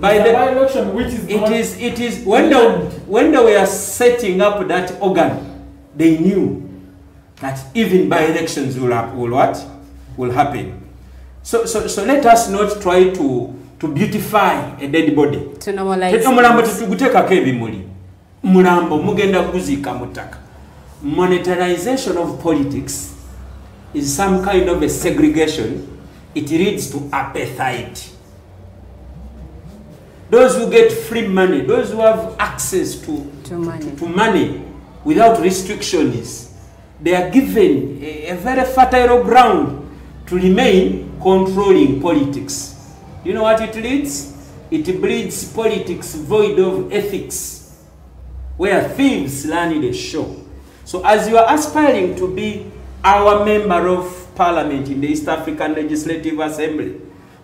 By the by-election, which is it is when they were setting up that organ, they knew that even by-elections will happen. So let us not try to beautify a dead body. To normalize. Monetarization of politics is some kind of a segregation. It leads to apartheid. Those who get free money, those who have access to money without restrictions, they are given a very fertile ground to remain controlling politics. You know what it leads? It breeds politics void of ethics, where thieves run the show. So as you are aspiring to be our member of parliament in the East African Legislative Assembly,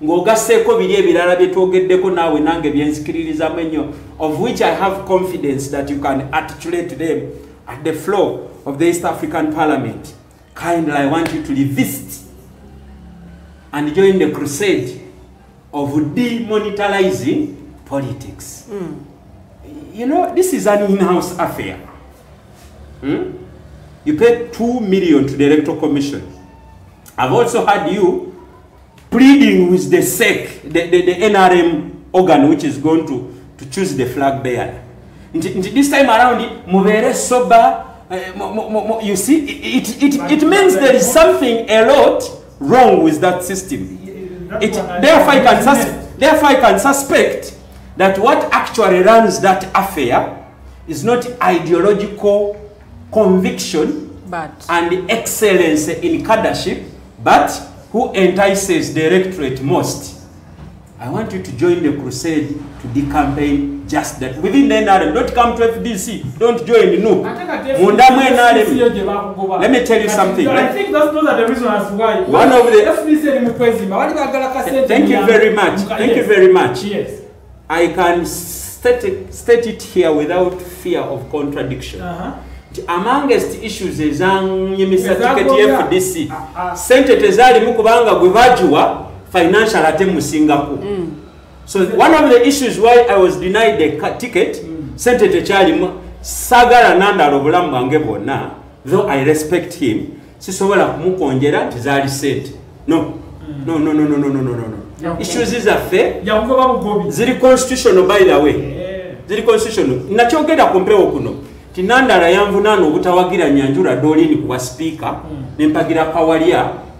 ng'ogasseeko biri ebirala bye twogeddeko naawe nange byenzikiririza ennyo, of which I have confidence that you can articulate them at the floor of the East African Parliament. Kindly, I want you to resist and join the crusade of demonetizing politics. You know, this is an in-house affair. You pay 2 million to the Electoral Commission. I've also had you pleading with the SEC, the NRM organ which is going to choose the flag bearer. This time around, mubere soba, you see, it means there is something a lot wrong with that system. Therefore, I can suspect that what actually runs that affair is not ideological conviction and excellence in cadreship, but who entices the electorate most. I want you to join the crusade to decampaign just that. Within the NRM, don't come to FDC, don't join the NUP. Let me tell you something. I think those are the reasons as why. One of the... Thank you very much. Thank you very much. Yes. I can state it here without fear of contradiction. Amongst issues ezanyimisa ticket FDC, sente tezali mukubanga gwe bajuwa financial ate musingako. So one of the issues why I was denied the ticket, sente tekyalimu, sagala nandala obulamu bwange bwonna, though I respect him, sisobola kumukonjera nti zaali sente. No. Issues is affair. Ziri constitutional, by the way. Ziri constitutional. Nakyogera kumpewo kuno. Tinandala yanvunana obutawagira nyanjula dolini kuwa speaker, nempagira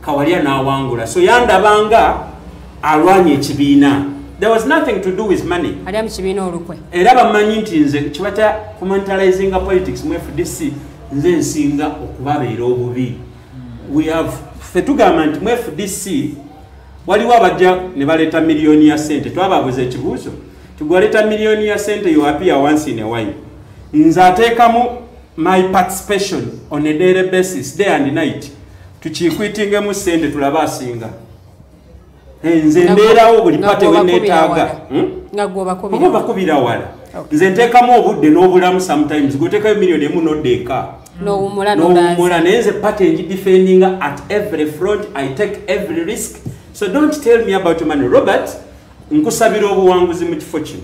Kawalia n'awangula. So yandabanga alwanye ekibiina. There was nothing to do with money. Ali mu kibiina olukwe. Era bamanyi nti nze kibata commentalizing politics mu FDC nze nsinga okubabeera obubi. We have fetugamba nti mu FDC waliwo abajja ne baleeta miliyoni ya sente. Twababuza ekibuuzo. Tugwaleeta miliyoni ya sente you appear once in a while. Nze ateekamu my participation on a daily basis, day and night, tuchikwitingemu sente tulaba asinga. Nze mbeerawo buli pate we neetaaga. Nga bakubira wala. Nze nteekamu obudde n'obulamu sometimes. Guteekayo miliyoni emu n'oddeeka. N'owummula naye nze pate ngidefendinga at every front. I take every risk. So don't tell me about money. Robert, nkusabira obuwanguzi mu kifo kino.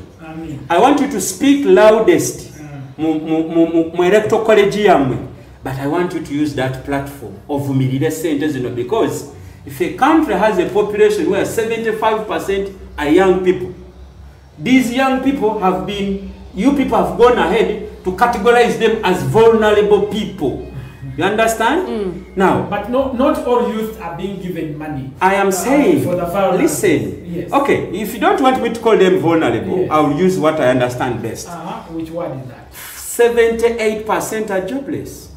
I want you to speak loudest mu electoral college yammwe. But I want you to use that platform of milire sente zino, because if a country has a population where 75% are young people, these young people have been, you people have gone ahead to categorize them as vulnerable people. You understand? Now, but not all youth are being given money. I am saying, for the listen. Yes. Okay, if you don't want me to call them vulnerable, yes, I will use what I understand best. Which one is that? 78% are jobless.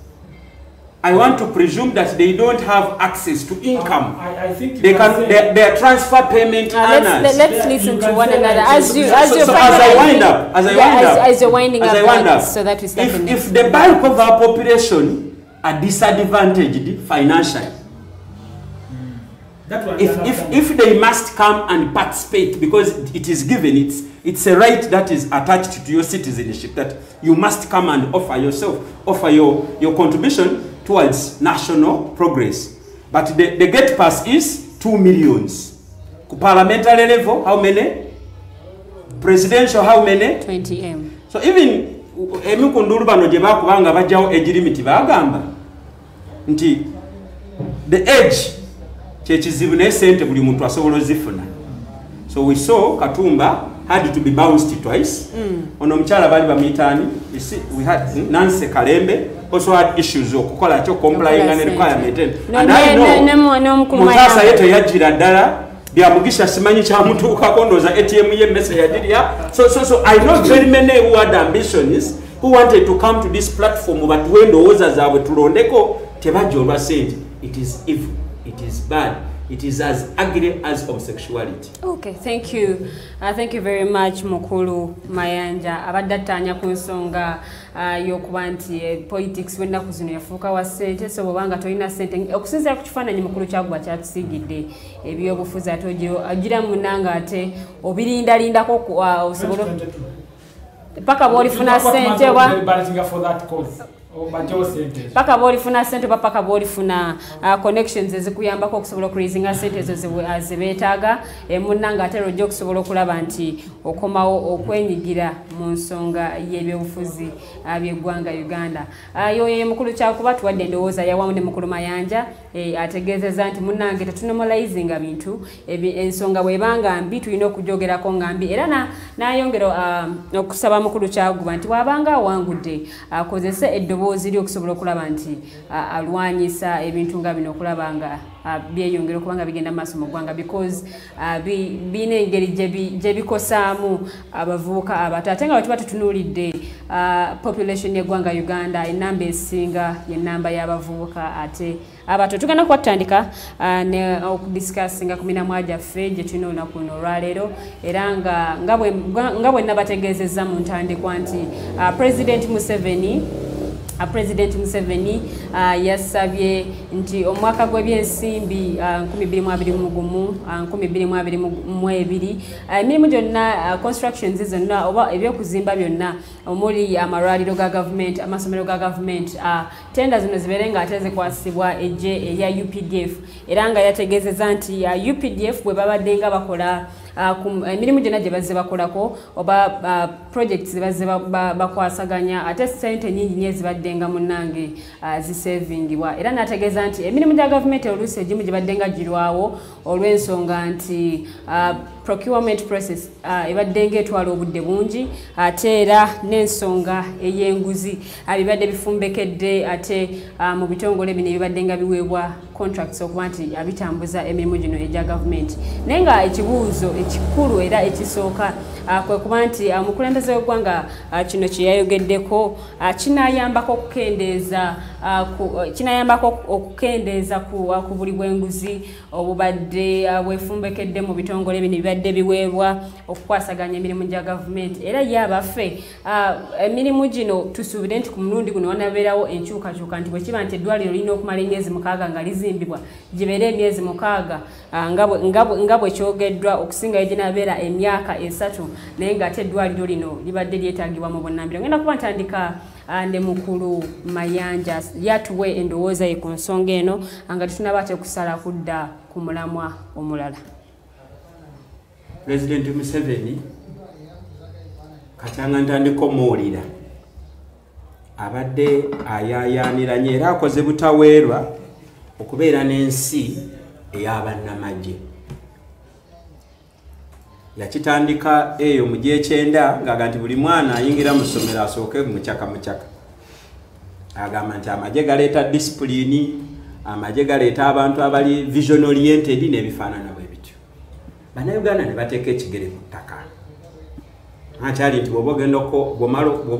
I want to presume that they don't have access to income. I think they can. Their transfer payment earners. Let's listen to one another as you winding up. So that we start. If the bulk of our population are disadvantaged financially, if they must come and participate, because it is given, it's a right that is attached to your citizenship, that you must come and offer your contribution towards national progress. But the gate pass is 2 million. Parliamentary level, how many? Presidential, how many? 20 M. So even emikunduru bano gye bakubanga bajjawo age limit bagamba nti the age kyekizibu naye sente buli muntu asobola ozifuna. So we saw Katumba had to be bounced twice. Ono omukyala bali bamitani. You see, we had Nancy Kalembe also had issues okukola kyo complying and requirement. And I know Mutasa yete yajira ddala byamugisha simanyi kyamutuukako ndooza ATM ye message yajiriya. So I know very many who had ambitions who wanted to come to this platform, but when ndowooza zaabwe tulondeko tebajja olwa sente. It is evil. It is bad. It is as ugly as homosexuality. Okay, thank you. Thank you very much, Mukulu Mayanja. Abadde ttanya ku nsonga y'okuba nti politics w'ennaku zino yafuuka wa ssente, so bw'obanga tolina ssente okusinziira ku kifaananyi Mukulu Kyaguba kyatusiigidde ebyobufuzi ate ogira munnanga ate obirindalindako osobola paka bw'olifuna ssente paka bw'olifuna ssente oba paka bw'olifuna connections ezikuyambako okusobola okurizinga ssente ezo zebeetaaga munnanga ate ojja okusobola okulaba nti okomawo okwenyigira mu nsonga y'ebyobufuzi by'eggwanga Uganda. Yoyo Mukulu Kyakuba tuwadde endowooza yawamu ne Mukulu Mayanja ategeezezza nti munnange tetunomalizinga bintu ensonga bw'ebanga mbi tulina okugyogerako nga mbi, era n'ayongera okusaba Mukulu Kyaguba nti wabanga awangudde akozese eddoboozi lyo okusobola okulaba nti alwanyisa ebintu nga bino okulaba nga byeyongera okubanga bigenda maaso mu ggwanga, because birina engeri gye bikosaamu abavubuka abato ate nga bwe tuba tutunuulidde population y'eggwanga Uganda ennamba esinga y'ennamba y'abavubuka ate abato. Tugenda kubatandika okudiscussinga ku miramwa gyaffe gye tulina olunaku luno olwaleero, era nga bwe nabategeezezza mu ntandikwa nti President Museveni yasabye nti omwaka gw'ebyensimbi 2021-2022 emirimu gyonna constructions zonna oba ebyokuzimba byonna omuli amalwaliro ga government, amasomero ga government, tenda zino zibeere nga ate zikwasibwa ejje erya UPDF, era nga yategeezezza nti UPDF bwe babadde nga bakola emirimu gyonna gye bazze bakolako oba projects bazze bakwasaganya ate ssente nyingi nnyo ezibadde nga munnange zisavingibwa, era n'ategeeza nti emirimu gya gavumenti oluusi egimu gibadde nga girwawo olw'ensonga nti procurement process ebadde ng'etwala obudde bungi, ate era n'ensonga ey'enguzi bibadde bifumbekedde, ate mu bitongole bino ebibadde nga biweebwa contracts okuba nti abitambuza emirimu gino egya gavumenti. Naye nga ekibuuzo ekikulu era ekisooka kwe kuba nti omukulembeze w'eggwanga kino kye yayogeddeko kinayambako okukendeeza ku buli bw'enguzi obubadde bwefumbekedde mu bitongole bino ebibadde ebyadde biweebwa okukwasaganya emirimu gya gavumenti era yabaffe emirimu gino tusuubire nti ku mulundi guno wanabeerawo enkyukakyuka nti bwe kiba nti eddwaliro lirina okumala emyezi 6 nga lizimbibwa gibeere emyezi 6 nga bwe kyogeddwa okusingayo ginabeera emyaka 3 naye ng'ate eddwaliro lino libadde lyetaagibwa mu bunnambiro. Ngenda kuba ntandika ne mukulu Mayanja yatuwe endowooza ye ku nsonga eno nga tetunaba ate kusala kudda ku mulamwa omulala. President Museveni katyanga ntandiko muwulira abadde ayayaaniranye era akoze butaweerwa okubeera n'ensi ey'abannamagye. Yakitandika eyo mu gy'ekyenda ng'aga nti buli mwana ayingira mu ssomero asooke mucaka agamba nti amagye galeeta disipulini, amagye galeeta abantu abali vision oriented n'ebifaanana bwe bityo. Bannayuganda ne bateeka ekigere ku ttaka akyali nti bw'oba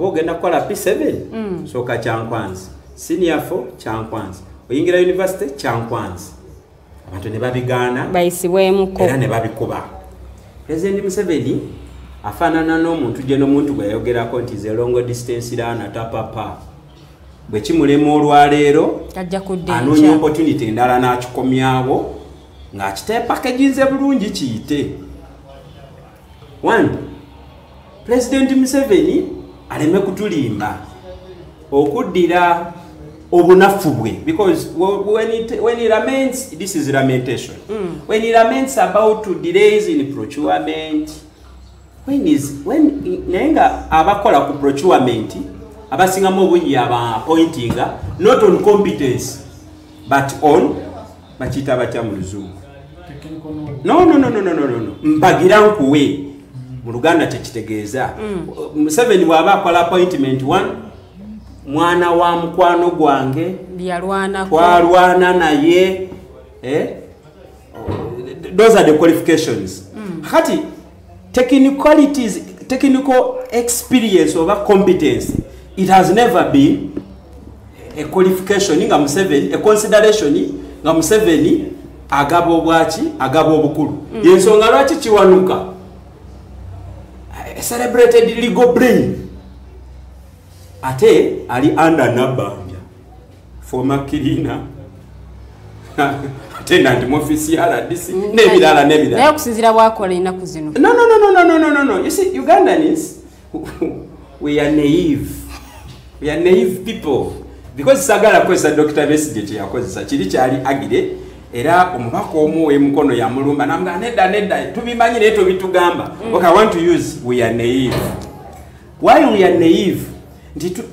ogenda kukola P7 sooka Kyankwanzi, senior 4 Kyankwanzi, oyingira university Kyankwanzi. Abantu ne babigaana bayisibwemuko era ne babikuba. President Museveni afaanana n'omuntu gye n'omuntu gwe yayogerako nti ze long distance runner tapapa. Bwe kimulema olwaleero anoonya opportunity endala n'akikomyawo ng'akitee packaginze bulungi kiyite. One, President Museveni aleme kutulimba okuddira obunafu bwe, because when he laments, this is lamentation. When he laments about delays in procurement, nenga abakola ku procurement abasingamu obungi aba appointinga not on competence but on bakita batya mu luzungu. No mbagira nkuwe mu Luganda tekitegeeza. Museveni bw'aba akola appointment 1 mwana wa mukwano gwange twalwana naye those are the qualifications. Kati technical experience or competence, it has never been a qualification nga Museveni, a consideration nga Museveni agaba obwaki agaba obukulu. Yensonga lwaki kiwanuka a celebrated legal brain ate ali under Nabanja former cleaner tenant mu office ya RDC nebirala naye okusinzira bwakola inaku zino. No. You see, Ugandans we are naive people because sagala kwesa Dr. Besigye yakozesa kiri kyali agire era omubaka omu emukono ya mulumba namga nedda tubimanyi neto bitugamba. Okay, I want to use we are naive. Why we are naive?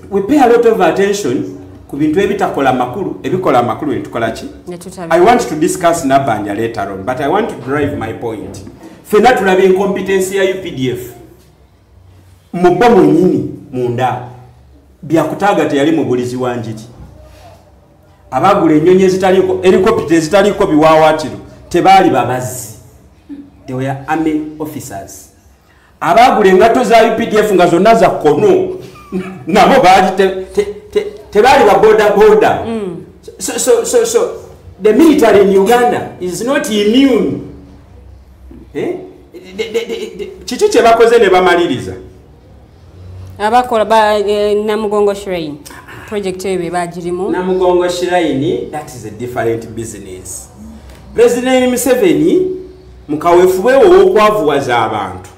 We pay a lot of attention ku bintu ebitakola makulu ebikola makulu entukola ki. I want to discuss Nabanja later on, but I want to drive my point. Fena tulabe incompetence ya UPDF mubba mwenyini munda byakutaga teyali mu bulizi wanjiti abagula ennyonyi ezitaliko helicopter ezitaliko biwaawatiro tebali babazi. They were army officers. Abagula engato za UPDF nga zonna za kono nabo baali tebali ba boda. So the military in Uganda is not immune. Kiki kye bakoze ne bamaliriza abakola Namugongo Shrine project ebe bagirimu. Namugongo Shrine, that is a different business. President Museveni mukawefuwe okwavuwaza abantu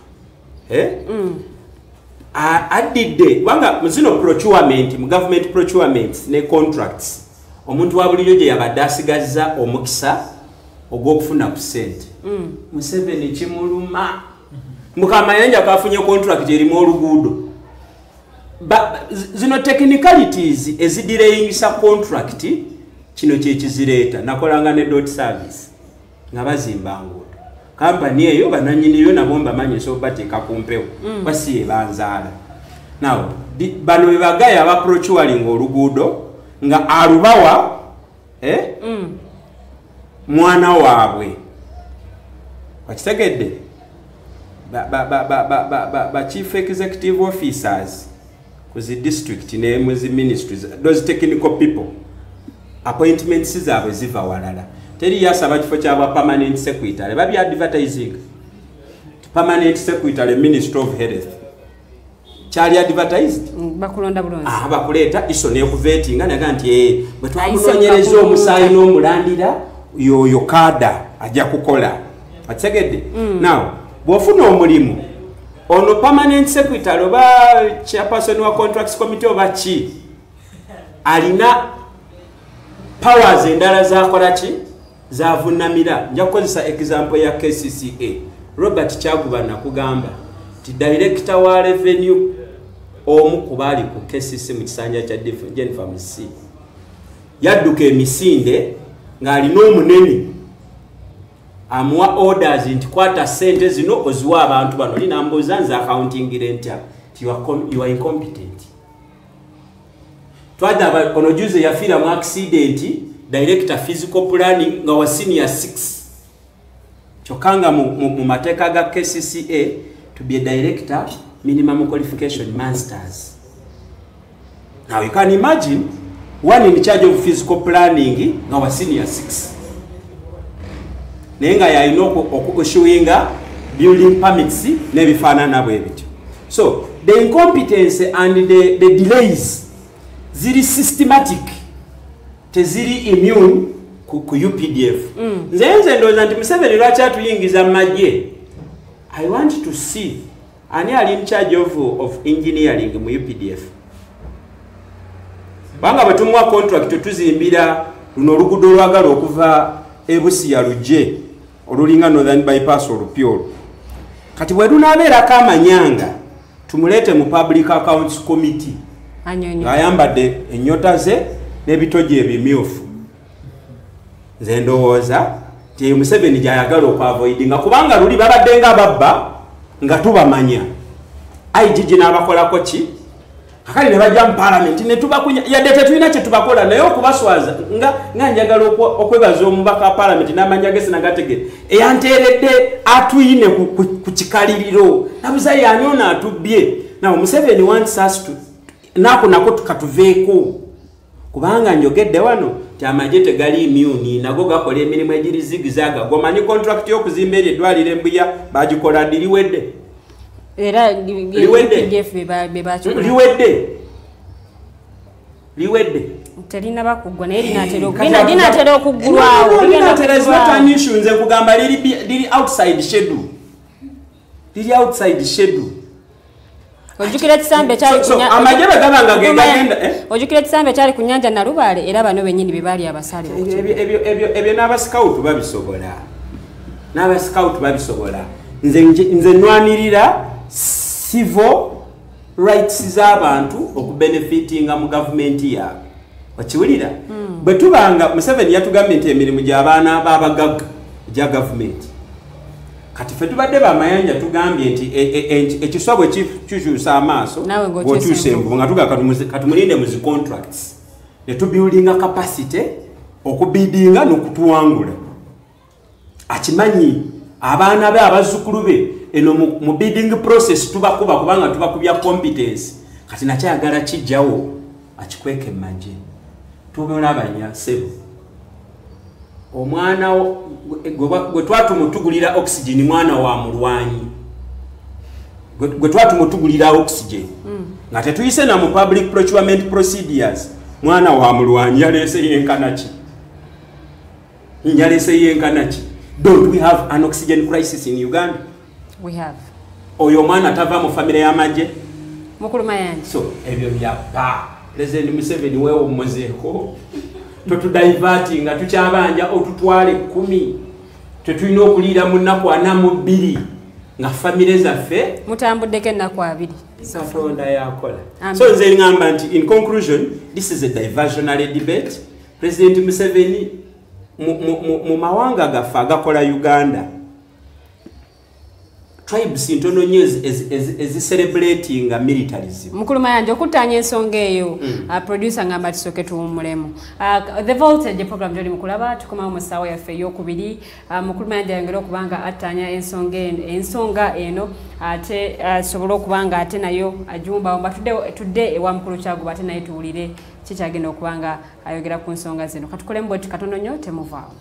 adidde wanga muzino procurement mu government procurements ne contracts omuntu wa buliyo gye yabadde asigaza omukisa ogw'okufuna ku sente. Museveni kimuluma Mukama yanja kafunye contract erimu oluguudo. Zino technicalities ezidelaying sa contract kino kye kizireeta. Nakolanga ne dot service nga bazimba nguudo. Company eyo bananyiniyo nabo mbamanyi so bateeka kumpewo basiye banzaala. Now bano bebagaya aba procuring oluguudo nga alubawa mwana waabwe wakitegedde ba chief executive officers ku zi district ne mu zi ministries, those technical people appointments zaabwe ziva walala. Teri yasaba kifo ky'aba permanent secretary babi advertising permanent secretary Ministry of Health kyali advertised bakulonda bulonzi bakuleeta iso nekuvetinga naga nti bwe twakunonyereza omusaayi n'omulandira yoyo kada ajja kukola ategedde now bw'ofuna omulimu ono permanent secretary oba chairperson wa contracts committee oba ki alina powers endala zakola ki zavunamira nja kukozesa example ya KCCA Robert Kyaguba nakugamba ti director wa revenue omu kubali ku KCCA mu kisanja kya Jennifer Misi yadduka emisinde ng'alina omunene amuwa orders nti kwata sente zino oziwa abantu bano linambuza nze accounting renta you are incompetent twada onojuze yafira mu accident director physical planning nga wa senior 6 chokanga mu mateka ga KCCA to be a director minimum qualification masters. Now you can imagine one in charge of physical planning nga wa senior 6 nenga ya inoko okushowinga building permits nebifanana bwe bityo. So the incompetence and the delays ziri systematic teziri immune ku UPDF. Nzenze ndoza nti Museveni lwachi atuyingiza maje. I want to see ani ali in charge of engineering mu UPDF. Banga batumwa contract tuzimbira luno lugudo lwagala okuva ebusi ya luje olulinga northern bypass olupyolo. Kati bwe tunabeera kamanyanga tumulete mu public accounts committee. Anyonyo. Ayambadde enyota ze nebitoje ebimyufu. Nze ndowooza ti Museveni gyayagala okavoidinga kubanga luli babadde nga babba nga tubamanya. IGG n'abakolako ki? Kakali ne bajja mu parliament ne tubakunya yadde tetulina kye tubakola naye okubaswaza nga njagala okwebaza omubaka parliament n'amanya gese nagategere eyanteeredde atuyine ku kikaliriro nabuza yanyona atubye. Now Museveni wants us to nako tukatuveeko kubanga njogedde wano kyamaje tegali immune nago gakola emirimu egiri zigizaga gomanyi contract y'okuzimba eddwaliro embuya bagikola diriwedde era UPDF liwedde terina bakugwa naye linatera okuggulwawo nze kugamba liri outside schedule ojukira kisambe cyali kunya amajebe gabanga genda ojukira kisambe cyali kunyanja na Lubale era bano benyini bibali abasale ebyo n'aba scout babisobola nze nwanirira civil rights z'abantu okubenefitinga mu government ya wakiwulira bwe tubanga Museveni yatugambye nti emirimu gy'abaana b'abagagga gya government kati fe tubadde bamayanja tugambye nti ekiswa kikyusa amaaso bw'okyusa envubu nga tuga katumulinde mu zi contracts ne tubuildinga capacity okubidinga n'okutuwangula akimanyi abaana be abazzukulu be eno mu bidding process tubakuba kubanga tubakubya competence kati nakyayagala kijjawo akikweke mmaje tubona abanya sebo omwana gwe twatumutugulira oxygen mwana wa mulwanyi gwe twatumutugulira oxygen nga tetuyise na mu public procurement procedures mwana wa mulwanyi yalese yenkanaki. Don't we have an oxygen crisis in Uganda? We have. Oyo mwana tava mu family y'amagye mukulu mayanja. So ebyo byapa President Museveni wewe omuzeko totudiverting nga tukyabanja otutwale 10 tetulina okulira mu nnaku 42 nga family zaffe mutambuddeko ennaku 2 Katonda yakola. So nze ngamba nti in conclusion this is a diversionary debate. President Museveni mu mawanga gaffe agakola Uganda tribes intono nnyo celebrating militarism. Mukulu mayanja okutanya ensonga eyo producer ngamba tisoke tuwumulemu. The Voltage program joli mukulaba tukoma mu sawa yaffe ey'okubiri. Mukulu mayanja yongera okubanga atanya ensonga eno ate sobola okubanga ate nayo ajumba omba tudde ewa mukulu Kyaguba ate naye tuwulire kikyagenda okubanga ayogera ku nsonga zino. Katukole mboti katono nnyo temuvaawo.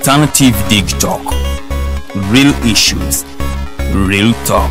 Alternative Dig Talk. Real issues, real talk.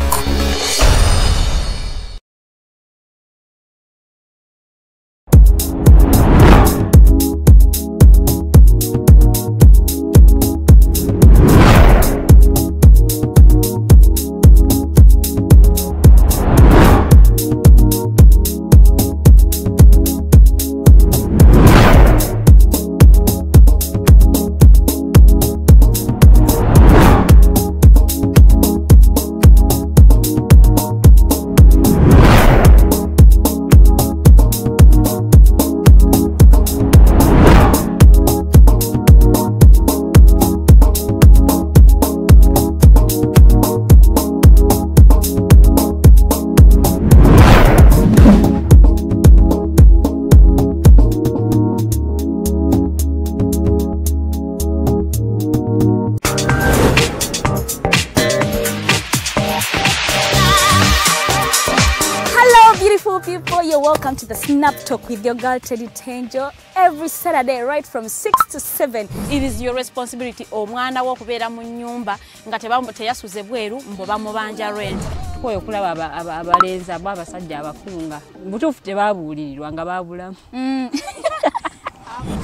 People, you're welcome to the Snap Talk with your girl Teddy Tenjo every Saturday right from 6 to 7. It is your responsibility omwana wo kubeera mu nyumba nga teyasuze bweru mbo bamubanja rent. Koyo kulaba abalenzi abo abasajja abakunga butuufu tebabuulirirwa nga babulamu.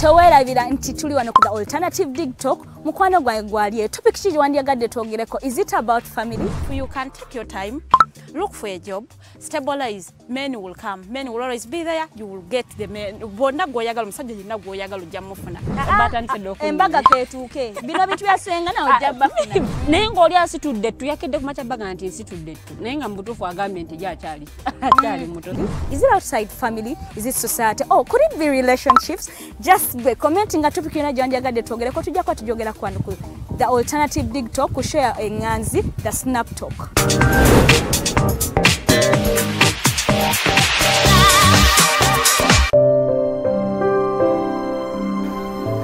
Towerabira nti tuli wano ku the Alternative Dig Talk. Mukwano gwange gwaliye topic kiji wandiyagadde twogereko. Is it about family? You can take your time, look for a job, stabilize, men will come, men will always be there, you will get the men. Bonna goyagala musajja yina goyagala jamufuna. Embaga ketuuke. Bino bitu yasenga na ojabba funa. Naye ng'oli asitudde tu yakedde ku macha baga nti nsitudde tu. Naye nga mutuufu agambye nti gy'akyali. Akyali muto. Is it outside family? Is it society? Oh, could it be relationships? Just be commenting at topic yona gyandiyagadde twogereko tujja kwa tujogera kwano ku the Alternative Dig Talk ku share enganzi the Snap Talk.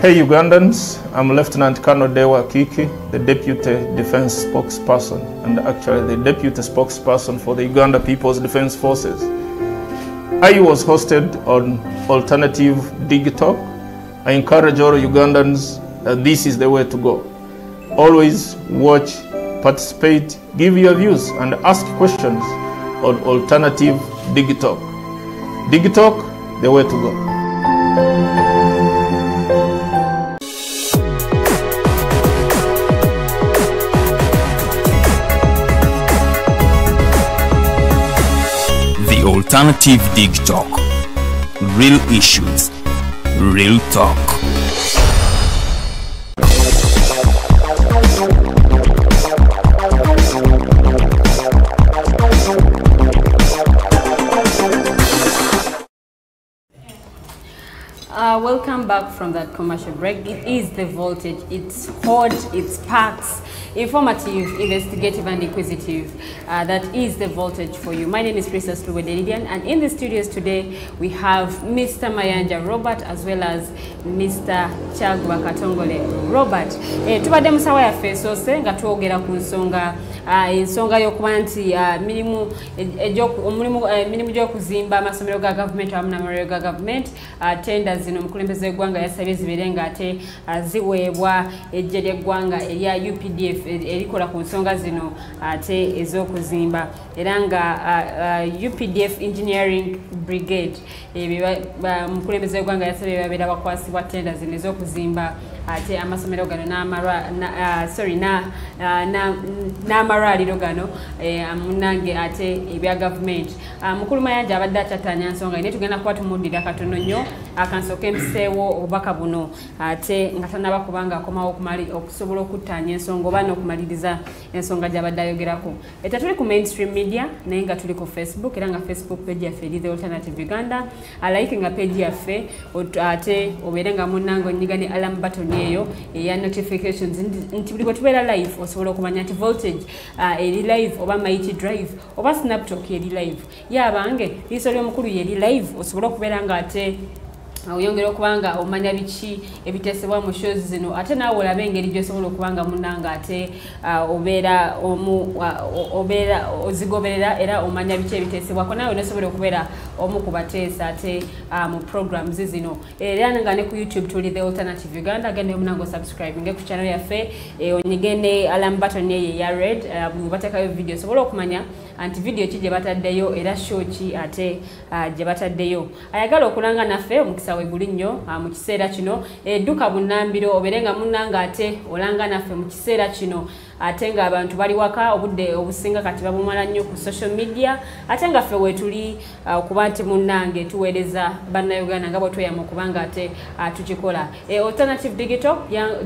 Hey Ugandans, I'm Lieutenant Colonel Dewa Kiki, the Deputy Defense Spokesperson and actually the Deputy Spokesperson for the Uganda People's Defense Forces. I was hosted on Alternative Dig Talk. I encourage all Ugandans that this is the way to go. Always watch, participate, give your views and ask questions on Alternative Dig Talk. Dig Talk, the way to go. The Alternative Dig Talk. Real issues, real talk. Welcome back from that commercial break. It is The Voltage. It's hot, it's packed, informative, investigative and inquisitive. That is The Voltage for you. My name is Princess Luwedelidian and in the studios today we have Mr. Mayanja Robert as well as Mr. Chagwa Katongole Robert. Tubadde musawa ya feso senga twogera ku nsonga ensonga yokuba nti mirimu gy'okuzimba amasomero ga government awamu n'amalwaliro ga government tenders zino omukulembeze w'eggwanga yasabye zibeere nga ate ziweebwa eggye ly'eggwanga erya UPDF erikola ku nsonga zino ate ez'okuzimba era nga UPDF Engineering Brigade omukulembeze w'eggwanga yasabye babeera bakwasibwa tenders zino ez'okuzimba ate amasomero gano n'amalwaliro gano munange ate ebya government. Mukulu Mayanja abadde akyatanya nsonga naye tugenda kuba tumuddira katono nnyo akansooka empiseewo obubaka buno ate nga tanaba kubanga akomawo okusobola okuttaanya ensonga oba n'okumaliriza ensonga gy'abadde ayogerako. Eta tuli ku mainstream media naye nga tuli ku Facebook era nga Facebook page yaffe eri The Alternative Uganda alayike nga page yaffe ate obeere nga munnange onyiga ne alarm button eyo eya notifications nti buli bwe tubeera live osobola okumanya nti Voltage eri live oba Mighty Drive oba Snap Talk eri live yabange liiso ly'omukulu yeri live osobola okubeera nga ate oyongera okubanga omanya biki ebiteesebwa mu shows zino ate naawe olabe engeri gy'osobola okubanga munnanga ate obeera ozigoberera era omanya biki ebiteesebwako naawe nosobola okubeera omu kubateesa ate mu programs zino era nga ne ku YouTube tuli The Alternative Uganda gende omunango subscribe nge ku channel yaffe onyigene alarm button ye ya red batekayo video sobola okumanya anti video ki gye bataddeyo era show ki ate gye bataddeyo ayagala okulanga naffe omukisa weguli nnyo mu kiseera kino edduka bunnambiro oberenga munnanga ate olanga naffe mu kiseera kino ate nga abantu bali waka obudde obusinga kati babumala nnyo ku social media ate nga ffe wetuli okuba nti munnange tuweereza bannayuganda nga bwe tweyama okubanga ate tukikola Alternative Digital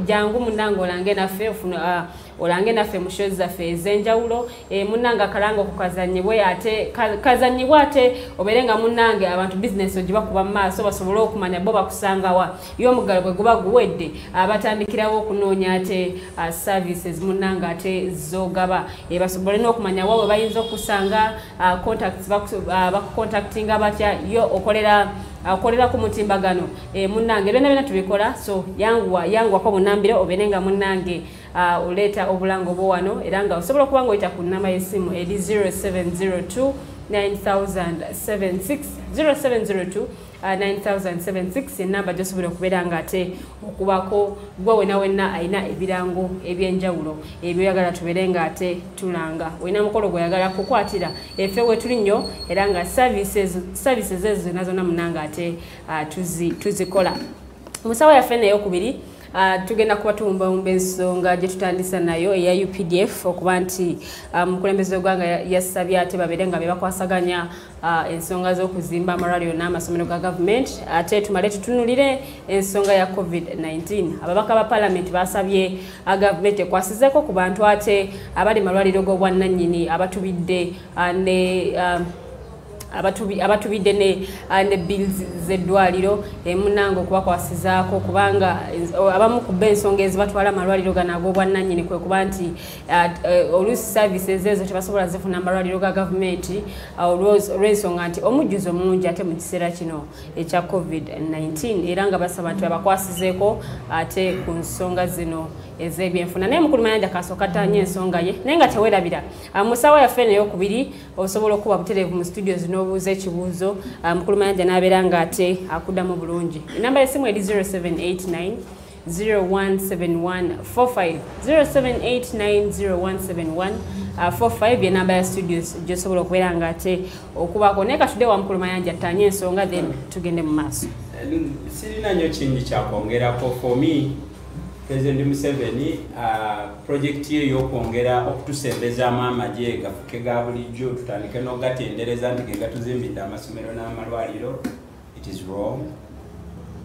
jangu munnange olange naffe ofuna olange naffe mu shows zaffe ez'enjawulo munnange akalanga okukazanyibwe ate kazanyibwe ate oberenga munnange abantu business ogiba kuba mu maaso basobole okumanya bo bakusangawa yo omugalo bwe guba guwedde abatandikirawo okunoonya ate services munnange ate zogaba basobole n'okumanya wawe bayinza okusanga contacts bakucontactinga batya yo okolera ku mutimbagano munnange byonna byonna tubikola so yanguwa ko bunnambiro oberenga munnange oleeta obulango bwo wano era nga osobola okuba nga oyita ku nnamba y'essimu eri 0702 9076 0702 9076 enamba gyosobola okubeera nga ate okubako gwe wenna alina ebirango ebyenjawulo ebyoyagala tubeere nga ate tulanga olina mukolo gweyagala kukwatira effe wetuli nnyo era nga services ezo zonna zonna munanga ate tuzikola musawo yaffe neyokubiri tugenda kuba tuwumbawumba ensonga gye tutandisa nayo eya UPDF okuba nti mukulembeze gwanga yasabye ate babeere nga bebakwasaganya ensonga z'okuzimba amalwaliro n'amasomero ga gavumenti ate tumale tutunulire ensonga ya COVID-19 ababaka ba Parliament basabye gavumenti ekwasizeko ku bantu ate abali malwaliro g'obwannannyini abatubidde ne abatubidde ne bills z'eddwaliro munnange okubakwasizaako kubanga abamu ku b'ensonga ezibatwala amalwaliro gano ag'obwannannyini kwe kuba nti oluusi services ezo tebasobola zifuna amalwaliro ga gavumenti olw'ensonga nti omujjuzo mungi ate mu kiseera kino ekya COVID-19 era nga basaba nti babakwasizeeko ate ku nsonga zino ez'ebyenfuna naye mukulu mayanja kasooka tanya ensonga ye naye nga tewerabira musawo yaffe neyokubiri osobola okuba butereevu mu studio zinobuuza ekibuuzo mukulu mayanja n'abeera nga ate akuddamu bulungi enamba y'essimu eri 0789 017145 0789017145 yenamba ya studios gyosobola okubeera nga ate okubako naye katudde wa mukulu mayanja tanya ensonga then tugende mu maaso sirina nnyo kingi kyakwongerako for me President Museveni project ye y'okwongera okutusembezaamu amagye gafuke ga bulijjo tutandike n'ogatendereza nti ge gatuzimbidde amasomero n'amalwaliro it is wrong.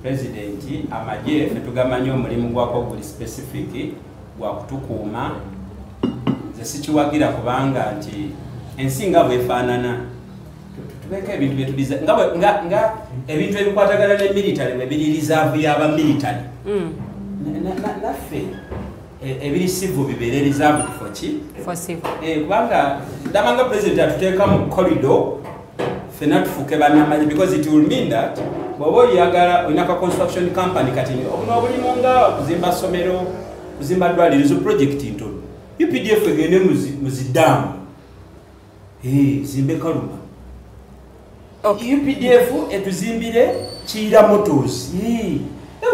President amagye ffe tugamanyi omulimu gwako guli specific gwa kutukuuma nze sikiwagira kubanga nti ensi nga bwefaanana tubeeko ebintu byetuliza nga ebintu ebikwatagana ne military bwe biri reserve y'abamilitary naffe ebiri civil bibeere reserve for ki kubanga ndabanga president atuteeka mu corridor ffena tufuuke bannamagye because it will mean that bw'oba oyagala olina ka construction company kati obulimu nga kuzimba somero kuzimba ddwaliro ezo project ntono UPDF egende mu zidaamu zimbe Kaluma UPDF etuzimbire Kiyira Motors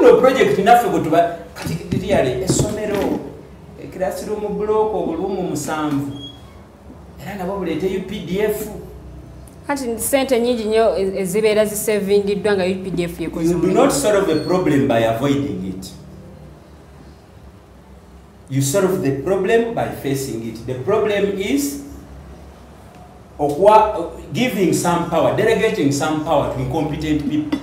no project naffe bwetuba kati liyale essomero classroom block obulumu 7 era nabo buleete UPDF kati sente nyingi nnyo ezibeera zisevingiddwa nga UPDF yekoze. You do not solve a problem by avoiding it. You solve the problem by facing it. The problem is giving some power, delegating some power to incompetent people.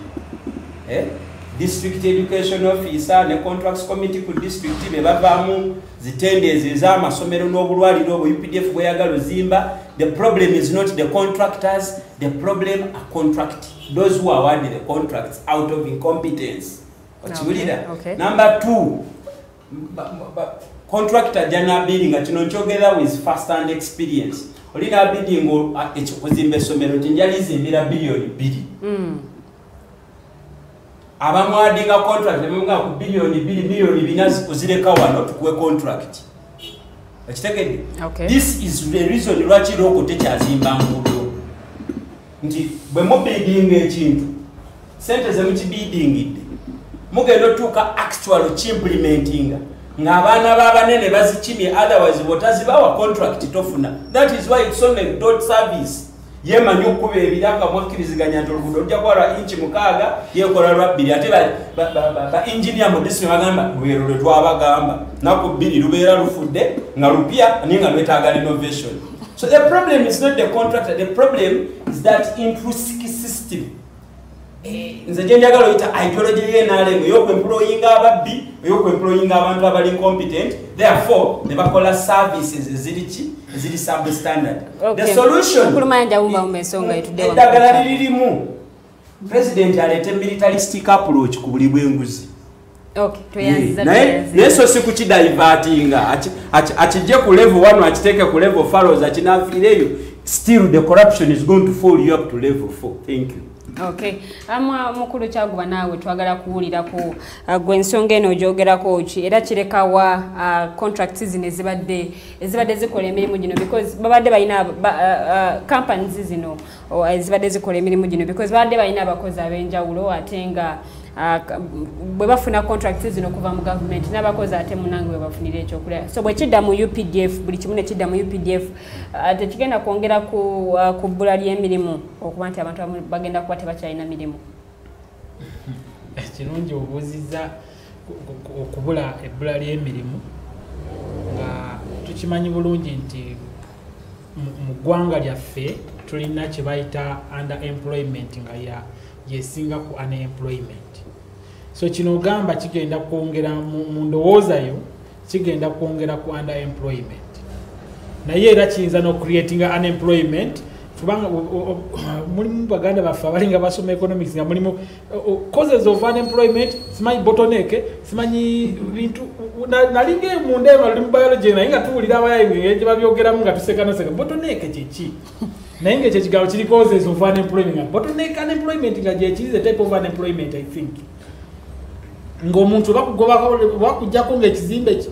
District education officer ne contracts committee ku district bebavaamu zitendezi ez'amasomero n'obulwaliro obwo UPDF bweyagala ozimba. The problem is not the contractors, the problem are those who award the contracts out of incompetence. Okay. Number 2, contractor jana bidding kino nkyogera with first hand experience. Olina bidding ekikuzimba essomero nti njali zimbira billion 2. Abamwadinga contract emunga ku billion 2 million binazi kuzireka wano tukuwe contract. Okay. This is the reason lwaki loko tekyazimba nguudo. nti bwe mubiddinga ekintu sente ze mukibiddingidde mugenda otuuka actual kimplementinga ng'abaana b'abanene bazikimye otherwise bwotazibawa contract tofuna. That is why it's only dot service yemanyi okuba ebiranga mwakkiriziganya nti oluguudo lujja kwala inchi 6 yekola lwa 2 ate ba engineer mu disitulikiti bagamba lwero lwe twabagamba naku 2 lubeera lufudde nga lupya naye nga lwetaaga renovation. So the problem is not the contractor, the problem is that intrinsic system. Nze gye njagala oyita ideology y'NRM ey'okwemployinga ababbi ey'okwemployinga abantu abali incompetent, therefore ne bakola services eziri substandard. Okay. The solution eddagala lirimu president aleete militaristic approach ku buli bw'enguzi. Naye so si kukidivertinga akijje ku level 1 akiteeke ku level 4 akinafiireyo, still the corruption is going to fall you up to level 4. Thank you. Okay. Mukulu Kyaguba naawe twagala kuwulirako gwe ensonga eno ogyogerako ki era kirekawa contracts zino ezibadde zikola emirimu gino because babadde balina companies zino ezibadde zikola emirimu gino because babadde balina abakozi ab'enjawulo ate nga bwe bafuna contracts zino kuva mu government n'abakozi ate munange bwe bafunira ekyokulya. So bwe kidda mu UPDF buli kimu ne kidda mu UPDF tekigenda kwongera ku bbula ly'emirimu okuba nti abantu bagenda kuba tebakyalina mirimu. Kirungi obuuzizza okubula ebbula ly'emirimu nga tukimanyi bulungi nti mu ggwanga lyaffe tulina kye bayita underemployment nga yesinga ku unemployment. So kino ogamba kigenda kwongera mu ndowoozayo kigenda kwongera ku underemployment. Naye era kiyinza n'ocreatinga unemployment kubanga mulimu baganda baffe abalinga basoma economics nga mulimu causes of unemployment simanyi bottleneck simanyi bintu nalinga munda eno mu biology naye nga tuwulira abayayinge gye babyogeramu nga tuseka bottleneck kyeki naye nga ekyo kigambo kiri causes of unemployment. Bottleneck unemployment nga gyekiri the type of unemployment I think ng'omuntu bakuggyako ng'ekizimbe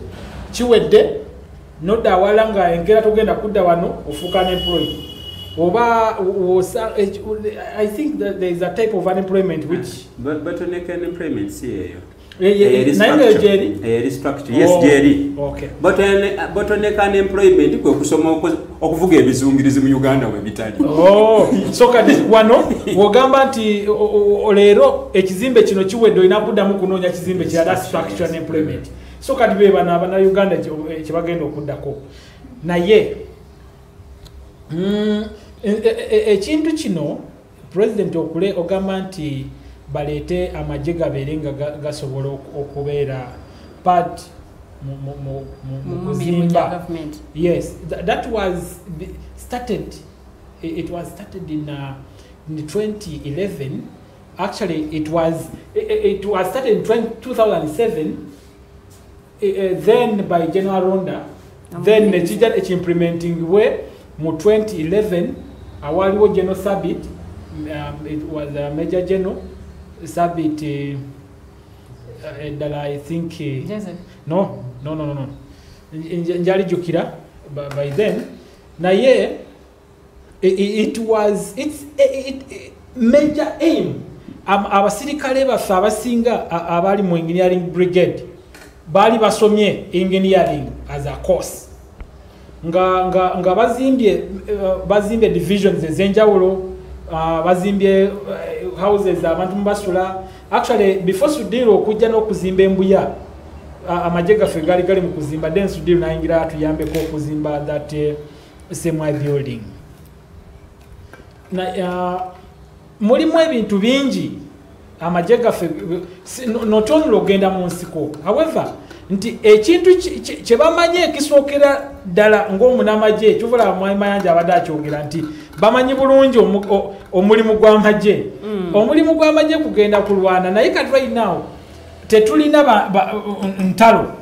kiwedde nodda awala nga enkeera togenda kudda wano ofuuka unemployed oba I think that there is a type of unemployment which bottleneck unemployment si eyo bottleneck unemployment kwe kusoma okuvuga ebizungirizi mu Uganda we bitali. So kati wano wogamba nti leero ekizimbe kino kiwedde olina kuddamu kunoonya kizimbe kirala structural unemployment. So kati be bano abannayuganda kye bagenda okuddako naye ekintu kino president okule ogamba nti balete amagye gabeere nga gasobola okubeera part mu kuzimba. Yes, that was started. It was started in 2011. Actually, it was started in 2007. Then by General Ronda, then the implementing way mu 2011. Awaliwo General Sabit. It was a Major General Sabit. That I think. No. Njali jukira by then. Na ye. It was its major aim. Abasirikale baffe abasinga abali mu engineering brigade bali basomye engineering as a course. Nga bazimbye divisions ezenjawulo, bazimbye houses abantu mbasula. Actually before Sudiro okujja n'okuzimba embuya amagye gaffe gali mu kuzimba, then Sudiro nayingira atuyambeko okuzimba that same building. Mulimu ebintu bingi amagye gaffe not only ogenda mu nsiko. However nti ekintu kye bamanyi ekisookera ddala ng'omunamagye kyovula Mayanja abadde akyogera nti bamanyi bulungi omulimu gw'amagye. Omulimu gw'amagye kugenda kulwana naye kati right now tetulina ntalo.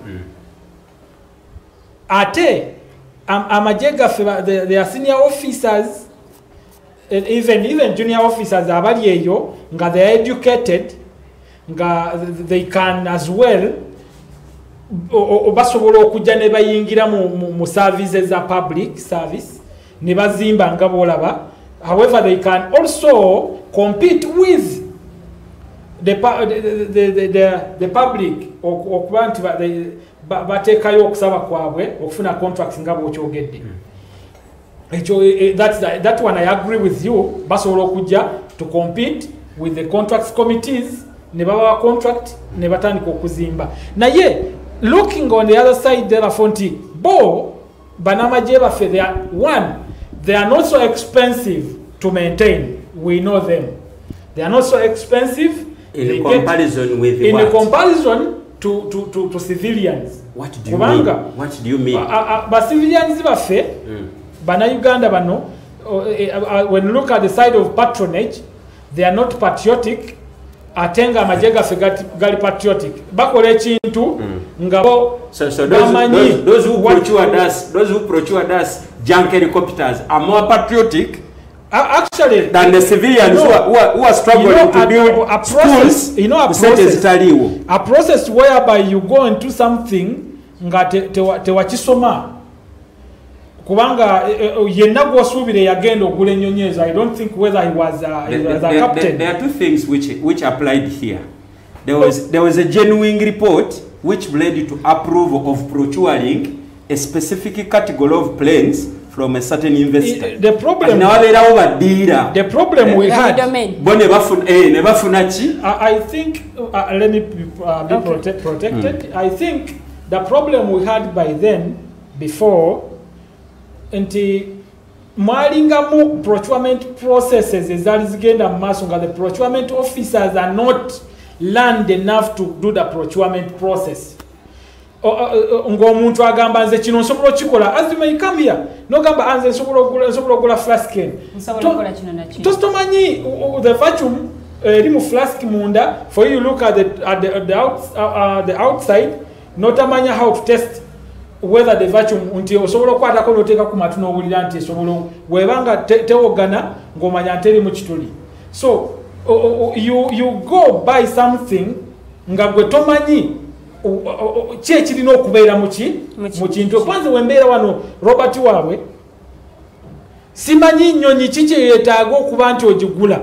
Ate amagye gaffe they are senior officers, even junior officers abali eyo nga they are educated nga they can as well basobola okujja ne bayingira mu services za public service ne bazimba nga bolaba However, they can also compete with the public okuba nti bateekayo okusaba kwabwe okufuna contracts nga bw'okyogedde. That one I agree with you. Basobola okujja to compete with the contracts committees ne baba contract ne batandika okuzimba. Naye looking on the other side therefore nti bo banamaje baffe they are not so expensive to maintain. We know them. They are not so expensive in comparison with in a comparison to civilians. What do you mean? What do you mean? But civilians baffe bana Uganda bano when you look at the side of patronage, they are not patriotic. Atenga amajega gali patriotic. Bakola ekintu ngabo so those who procured us junk helicopters are more patriotic actually than the civilians who are struggling to build a process. You know, a process whereby you go into something nga tewakisoma kubanga yenna gw'osuubire yagenda ogula ennyonyi. I don't think whether he was a captain. There are two things which applied here. There was a genuine report which led to approval of procuring a specific category of planes from a certain investor. The problem we had, I think, let me be protected. I think the problem we had by then, before, nti mwalingamu procurement processes ezali zigenda maaso nga the procurement officers are not learned enough to do the procurement process. Ng'omuntu agamba nze kino nsobola okikola as you may come here nogamba anze nsobola okugula flasken tomanyi the vacuum eri mu flask munda for you look at the outside notamanya how to test whether the vacuum unti osobola okwatako noteeka ku matu n'owulira nti esobola webanga tewogana ng'omanya nteri mu kituli. So you go buy something nga gwe tomanyi ki ekirina okubeera mu kintu. Kwanza wembeera wano Robert waabwe simanyi nnyonyi ki kyeyeetaaga okuba nti ogigula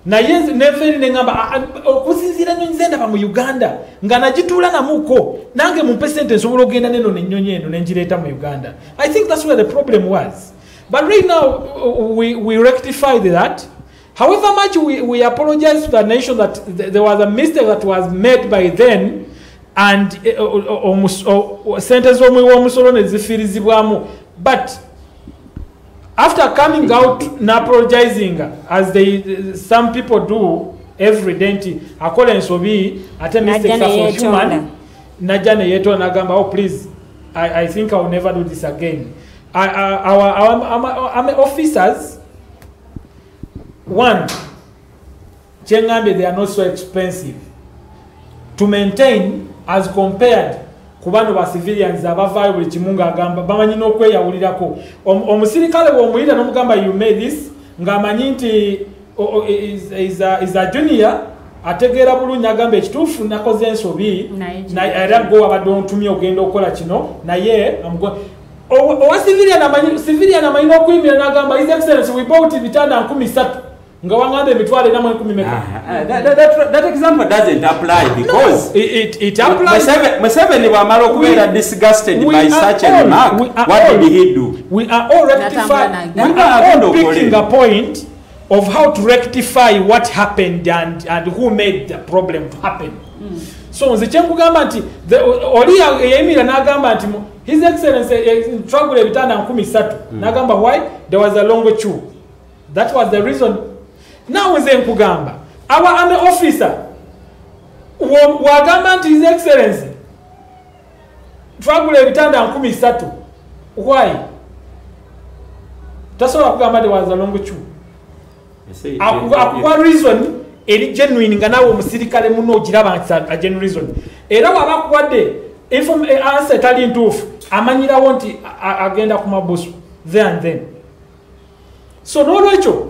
naye neveeri neŋŋamba okusinziira nnyonyi zendaba mu Uganda nga nagituula namuko nange mumpe sente nsobola okugenda neno nennyonyi eno nengireeta mu Uganda. I think that's where the problem was, but right now we rectified that. However much we apologize to the nation that there was a mistake that was made by then and sente z'omwi w'omusolo ne zifiirizibwamu, but after coming out and apologizing as some people do every day nti akola ensobi ate mistakes are for human najja ne yeetona nagamba oh please I think I will never do this again. Our officers, one, kyengambe they are not so expensive to maintain as compared kubano ba civilians abavaayo buli kimu ng'agamba bamanyi n'okweyawulirako. Omusirikale bw'omuyita n'omugamba you made this ng'amanyi nti is a junior ategeera bulungi agamba ekituufu nakoze ensobi era gwe wabadde ontumye ogenda okukola kino naye owa civilian amanyi n'okuyimira n'agamba his excellency we bought bitanda 13 nga wanganda emitwalo ena mu 10. That example doesn't apply because it applies. Museveni bw'amala okubeera disgusted by such a remark, what did he do? We are all rectifying. We are all picking a point of how to rectify what happened and who made the problem to happen. So nze kyenkugamba nti oli eyayimira n'agamba nti his excellency trouble ebitanda 13 n'agamba why there was a long queue. That was the reason. Now nze nkugamba our army officer wagamba nti his excellency trouble ebitanda 13 why tasobola kugamba there was a long queue. Akuwa reason eri genuine nga nawe omusirikale muno ogiraba nti a genuine reason era waba kuwadde answer etali ntuufu amanyirawo nti agenda ku mabusu there and then. So n'olwekyo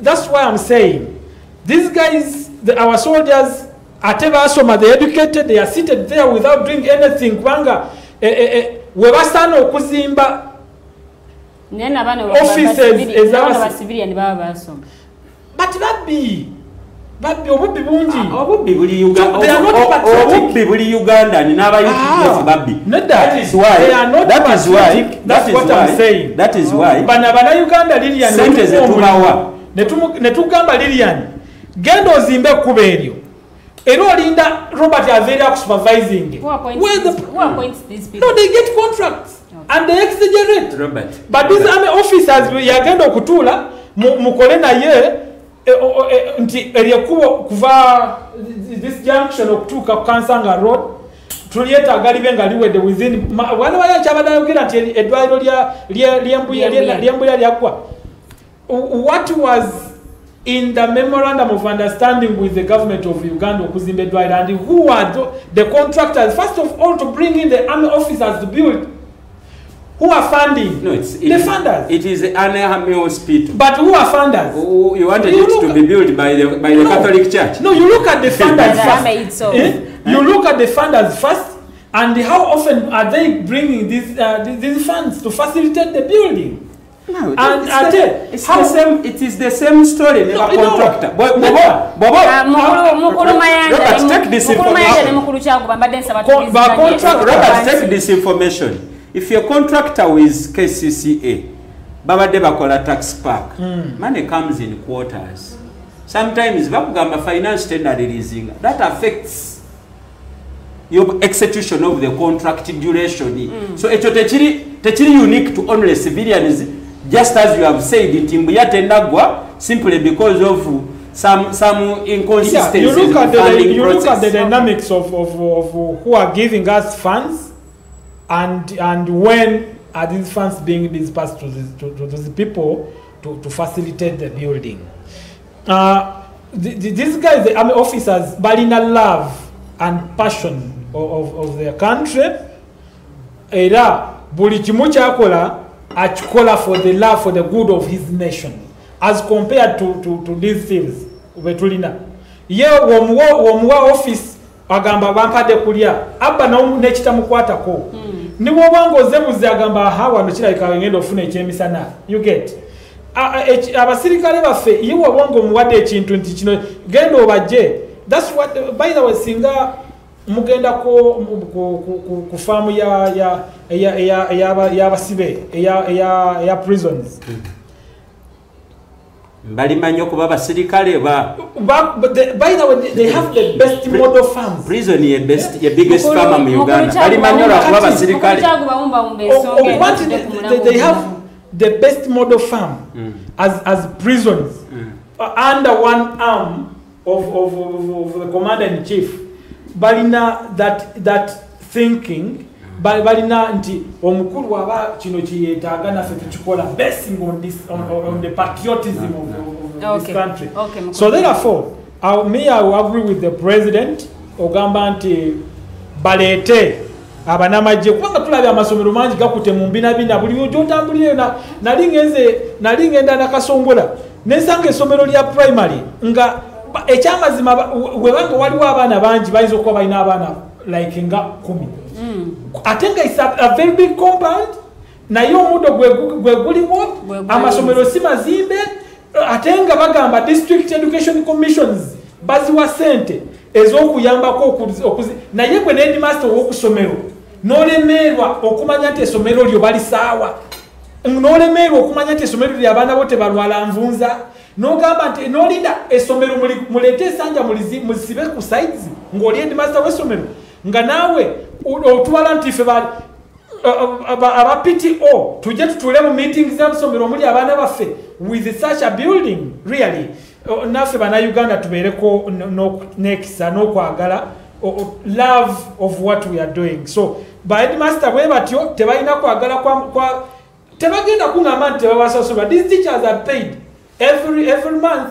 that's why I'm saying these guys, our soldiers, ate basoma, they educated, they are seated there without doing anything. Kubanga webasaana okuzimba nena bana offices aba civilian baba basoma but babbi obubbi bungi obubbi buli Uganda ni n'aba UPDF babbi that is why bana Uganda Lilian netugamba Lilian genda ozimbe ekkuba eryo era olinda Robert Averia supervising who appoints these people? No, they get contracts and they exaggerate Robert but these army officers yagenda okutuula mukole naye nti eryakubo kuva this junction okutuuka ku Kansanga Road tulyetaaga libe nga liwedde within wana wayakyabadayogera nti eddwaliro lyembuya lyagwa. What was in the memorandum of understanding with the government of Uganda okuzimba eddwaliro, and who are the contractors first of all to bring in the army officers to build? Who are funding? No, the funders. It is an army hospital. But who are funders? You wanted it to be built by the Catholic Church. No, you look at the funders first. You look at the funders first, and how often are they bringing these funds to facilitate the building? No, it is the same story. No, contractor. Robert, take this information. If your contractor is KCCA, babadde bakola tax pack, money comes in quarters. Sometimes bakugamba finance tender releasing. That affects your execution of the contract duration. So ekyo techiri unique to only civilians, just as you have said, timbuya tender gwa simply because of some inconsistencies. You look at the dynamics of who are giving us funds. And when are these funds being dispersed to the people to facilitate the building? These guys, the army officers, balina love and passion of their country. Era buli kimu kyakola akikola for the love, for the good of his nation, as compared to these thieves betulina. Ye womuwa office agamba bampadde kulya abba n'ekitamukwatako. Ni wabanga ozebuzi agamba wano kirabika ngenda ofuna ekyemisana. You get abasirikale baffe ye wabanga omuwadde ekintu nti kino genda obajje. That's what, by the way, singa mugenda ku faamu y'abasibe ya prisons. Balimanyo kuba basirikale ba. By the way, they have the best model farms. Prison ye biggest farm in Uganda. Balimanyo kuba basirikale. They have the best model farm as prisons under one arm of the commander in chief. Balina that thinking. Balina nti omukulu waba kino kiyetaaga naffe tukikola basing on the patriotism of this country. So therefore, I will agree with the president ogamba nti baleete abanamajje kubanga tulabye amasomero mangi gakute mu mbinabina buli gyotambulire nali ngenda nakasongola nesanga essomero lya primary nga ekyamazima webanga waliwo abaana bangi bayinza okuba balina abaana like nga 10. I think it's a very big compound. Naye omuddo gwe guliwo amasomero si mazimbe ate nga bagamba district education commissions baziwa sente ez'okuyambako naye gwe n'headmaster w'okusomero n'olemerwa okumanya nti essomero lyo bali saawa, n'olemerwa okumanya nti essomero lyo abaana bo tebalwala nvunza, n'ogamba nti n'olinda essomero muleete esanja mulisibe ku sides ng'oli headmaster w'essomero nga naawe otwala nti ffe aba PTO tujje tutuule mu meetings z'amasomero omuli abaana baffe with such a building. Really naffe bannayuganda tubeereko n'ekisa n'okwagala love of what we are doing. So baheadmaster bwe batyo tebalina kwagala kwa tebagenda kuŋŋamba nti tebabasasulwa. These teachers are paid every month.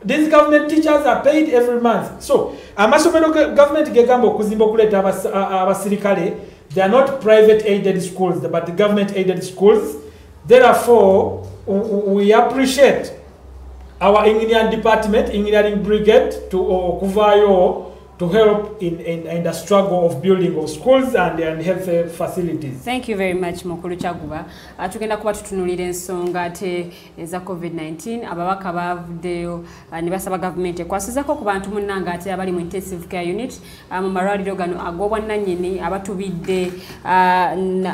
These government teachers are paid every month. So amasomero government gegamba okuzimba okuleeta abasirikale, they are not private aided schools but the government aided schools. Therefore we appreciate our engineering department, engineering brigade to okuvaayo to help in the struggle of building of schools and health facilities. Thank you very much Mukulu Kyaguba. Tugenda kuba tutunulira ensonga ate eza COVID-19 ababaka bavuddeyo ne basaba government ekwasizako ku bantu munnanga ate abali mu intensive care unit mu malwaliro gano ag'obwannannyini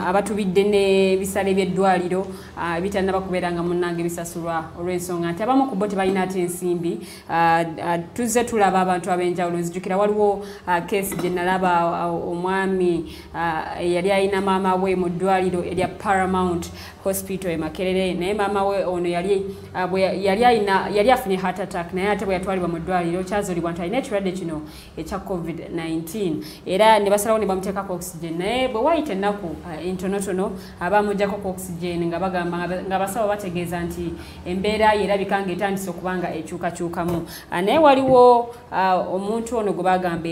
abatubidde ne bisale by'eddwaliro bitannaba kubeera nga munnanga ebisasulwa olw'ensonga nti abamu ku bo tebalina ate ensimbi. Tuzze tulaba abantu ab'enjawulo nzijukira waliwo case gye nalaba omwami yali ayina maama we mu ddwaliro erya Paramount Hospital e Makerere naye maama we ono yali afunye heart attack naye ate bwe yatwalibwa mu ddwaliro kyazolibwa nti alina ekirwadde kino ekya COVID-19 era ne basalawo ne bamuteekako oxygen naye bwe wayita ennaku entonotono abamuggyako oxygen nga bagamba nga basawo bategeeza nti embeera yerabika nga etandise okuba nga ekyukakyukamu naye waliwo omuntu ono gwe bagamba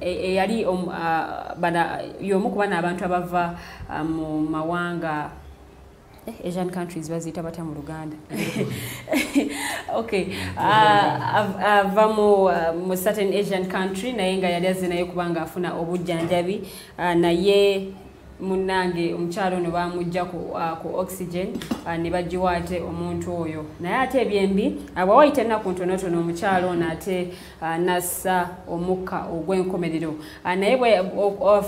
eyali y'omu ku bana abantu abava mu mawanga Asian countries bazita batya mu Luganda. Okay. Ava mu certain Asian country naye nga yali azze naye kubanga afuna obujjanjabi naye munnange omukyalo ne bamugja ku oxygen ne bagiwaate omuntu oyo naye ate ebyembi abawayita ennaku ntonotono omukyalo ono ate nassa omukka ogw'enkomerero naye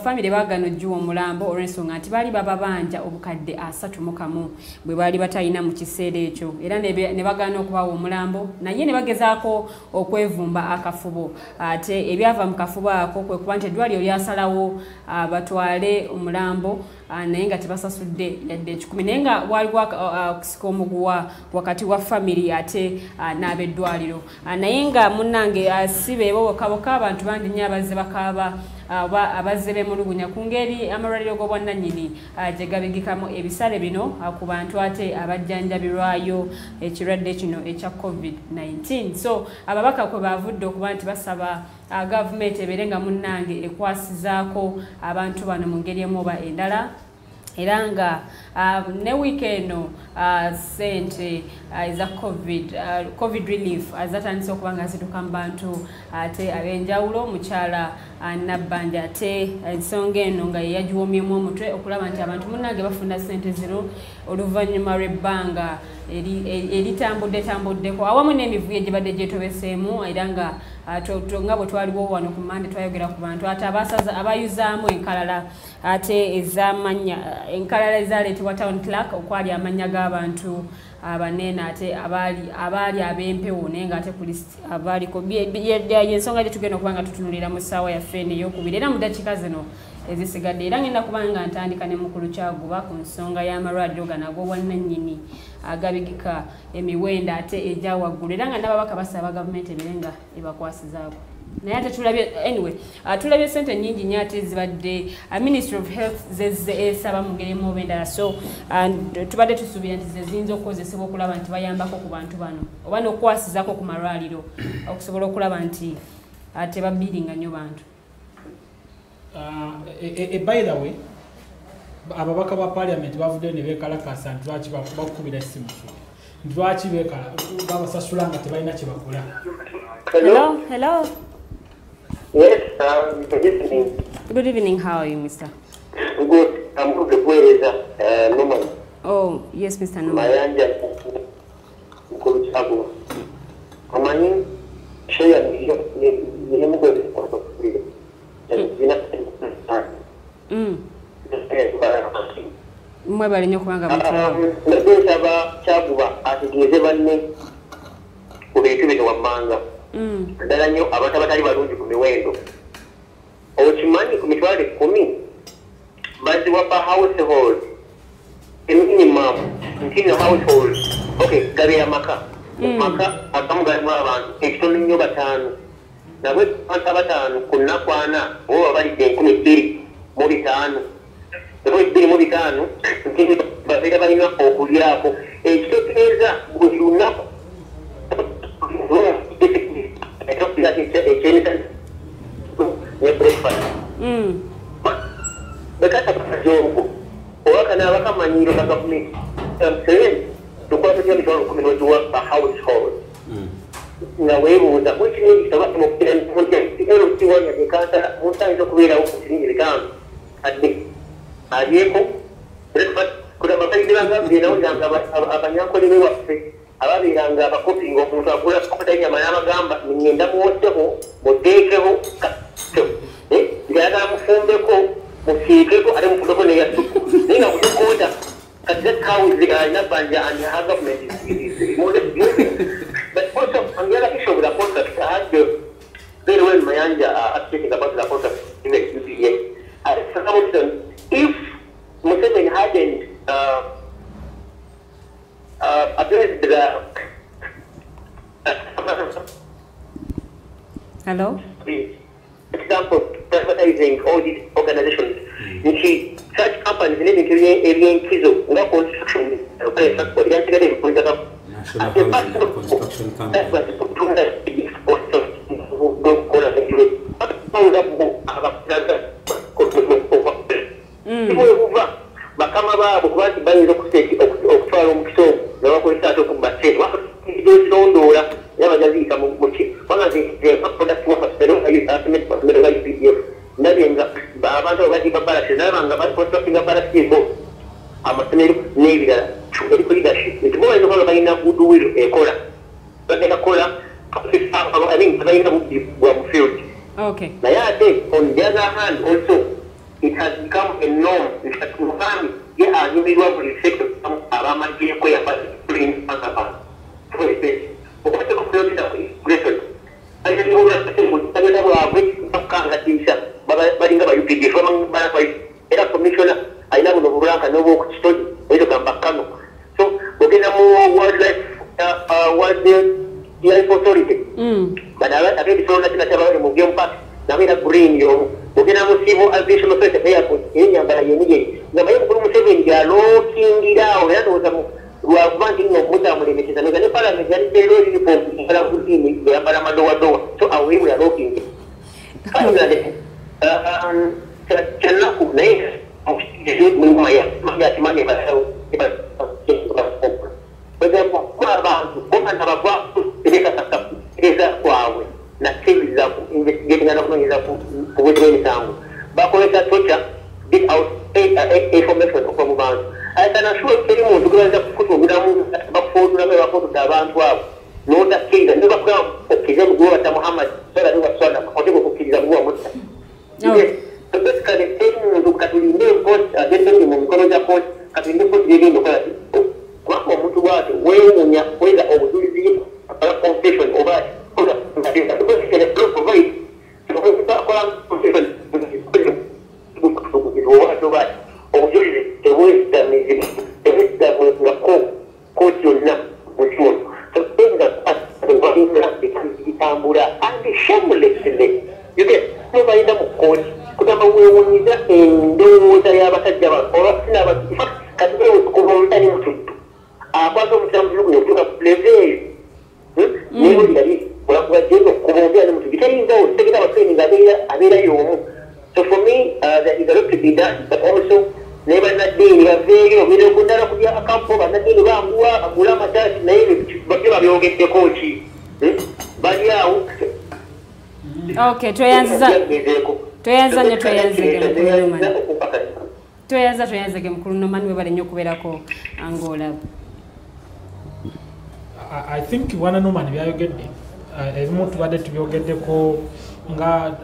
famire baagana oggiwa omulambo olw'ensonga nti baali bababanja obukadde 31 bwe baali batalina mu kiseera ekyo era ne bagaana okubawa omulambo naye ne bagezaako okwevumba akafubo ate ebyava mu kafubo ako kwe kuba nti eddwaliro lyasalawo batwale omulambo naye nga tebasasudde yadde 10 naye nga waliwo okusika omuguwa wakati wa family ate n'abeddwaliro naye nga munnange sibeebo bokaboka abantu bangi nnyo abazze bakaaba abazze bemulugunya ku ngeri amalwaliro g'obwannannyini gye gabigikamu ebisale bino ku bantu ate abajjanjabirwayo ekirwadde kino ekya COVID-19 so ababaka kwe bavudde okuba nti basaba gavumenti ebeere nga munnange ekwasizaako abantu bano mu ngeri emu oba endala era nga ne weekendo sente eza covid relief azatandise okuba nga zituuka mu bantu ate ab'enjawulo mukyala Nabbanja ate ensonga eno nga yeyagiwomyemu omutwe okulaba nti abantu munnange bafuna sente zino oluvannyuma lw'ebbanga eritambuddeko awamu n'emivuyo egibadde gyetobeseemu era nga nga bwe twaliwo wano ku Mande twayogera ku bantu ate abayuzaamu enkalala ate ez'amanya enkalala ezaleetebwa town clerk okwali amanya g'abantu abanene ate abaali ab'empewo naye nga ate ku list abaaliko yensonga gye tugenda okuba nga tutunulira mu ssaawa yaffe eno ey'okubiri era mu ddakiika zino ezisigadde era ngenda kuba nga ntandika ne Mukulu Kyaguba ku nsonga y'amalwaliro gano ag'obwannannyini agabigika emiwendo ate egya waggulu era nga n'ababaka basaba gavumenti ebeere nga ebakwasizaako naye ate tulabye sente nnyingi nnyo ate zibadde Ministry of Health esaba mu ngeri emu oba endala so tubadde tusuubira nti ze ziyinza okukozesebwa okulaba nti bayambako ku bantu bano oba n'okukwasizaako ku malwaliro okusobola okulaba nti tebabiringa nnyo bantu. By the way, ababaka ba parliament bavudde ne beekalakasa nti lwaki bakukubira essimu lwaki babasasula nga tebalina kye bakola. Hello. Yes, good evening. Good evening. How are you, Mr.? Good. I'm good. Numan. Oh, yes, Mr. Numan. Mayanja. Mukulu Kyaguba. Amanyi share ni mugwe kwa mwebale nnyo kubanga mutulaba ndagusaba Kyaguba ategeeze banne ku bintu bino wammanga ddala nnyo abantu abatali balungi ku miwendo okimanyi ku mitwalo 10 baziwa pa household minimum nkino household gabe amaka agamu galimu abantu ekitono nnyo 5 nabwe abantu 5 ku nnaku 4 oba balidde 12,500 2,500 nkini babeera balina okulyako ekitegeeza buli lunaku bekatabajongo owaka n'abakamanyiro ga gavumenti tukwata kya mitwalo 10 n'ogiwa a household nga weebuuza bwekinegisa batima okukira LC kiwanya de kansala musanze okubeerawo ku siringi bigambo adde alyeko kuda bakalide bagambye nawo nanga abanyankole bewaffe ababeeranga abakopinga omuntu agula kopatanyama n'abagamba ngenda muwoddeko muteekeho njagala mufumbeko musiikeko ate mufudeko neyasuku naye nga mutukonda kati that cow is alina bbanja and her government is more than using. But also on the other issue with the contract, I had very well Mayanja speaking about the contract in the UPA. If Museveni hadn't addressed the hello? Example, privatizing all these organizations. Nchi such companies need to be alien kizo nga construction transport yantigade kuita National Housing and Construction Company. bakama baabo kubanti bayinza okutwala omukisa ogwo nga bakozesa ate okubaseeti wakidosondola nabajaziika muki wanaziaproductmasomero ga UPDF ndabye nga abantu abo badiba balasi nabanga bakonstructinga balasibo amasomero n'ebirala eriko leadership nti bo bayinza kuba balina goodwill ekola bagenda kukola balina buddi bwa mu field naye ate on the other hand also it has become a norm that Muhammad anyumirwa buli sekta abamagiyeko yabalinaabantu okwate kukulotera greton ayagenda bwabwe bakukangatisha balinga ba UPDF era commissiona alina buno bulanka n'obwokukitogi oyitogamba kano so ogenda mu wildlife authority ate ebisolo nakinatabawe mu game park nabeera green yomu ogenda mu civil aviation authority airport enyambala yenigeri nga maye mukulu Museveni gyalookingiraawo era ndowooza lwakuba nti nno mutamulemekeza nga ne parliament yaliddeero uniform yambala green yambala madowadowa so awo eri bwe yalookingira kyanaku naye mukimanyi abantu bomana bagwa ebekasasa kwabwe nakkiriza investigating anokunoonyeza ku bwezi bw'emisango bakozesa tocha dig out information okuva mu bantu akanashuwa teri muntu gebaza kukutugiramu bakufootulamu bafootudde abantu abo n'otakkiriza ne bakugamba okkiriza muguwa bata Muhammad sola niwaswala oteka okukkiriza muguwa mutta basically teri muntu katulinde vote agende mu mikono gya vote katulinde vote yegenda okola kubanga omuntu bwati weewuunya weza obujulizi confession oba endowooza y'abasajja katibaokubaolutani mututtu akwata omusanvu guno okutuuka ku leveeyo naye yali olakubajjenga okubaombera ne mutu bitayinzawo tegeta abatraining abeera y'omu so for me there is a lot to be done but also naye bannaddiini baveeyo obeera okundala kulya akampo bannaddiini banguwa agula amataasi naye babyo babyogeddeko ki bali awo okay tweyanziza nnyo tweyanzike mukulu nomani webale nnyo okubeerako Angola. I think wana nomani byayogedde ebimu tubadde tubyogeddeko nga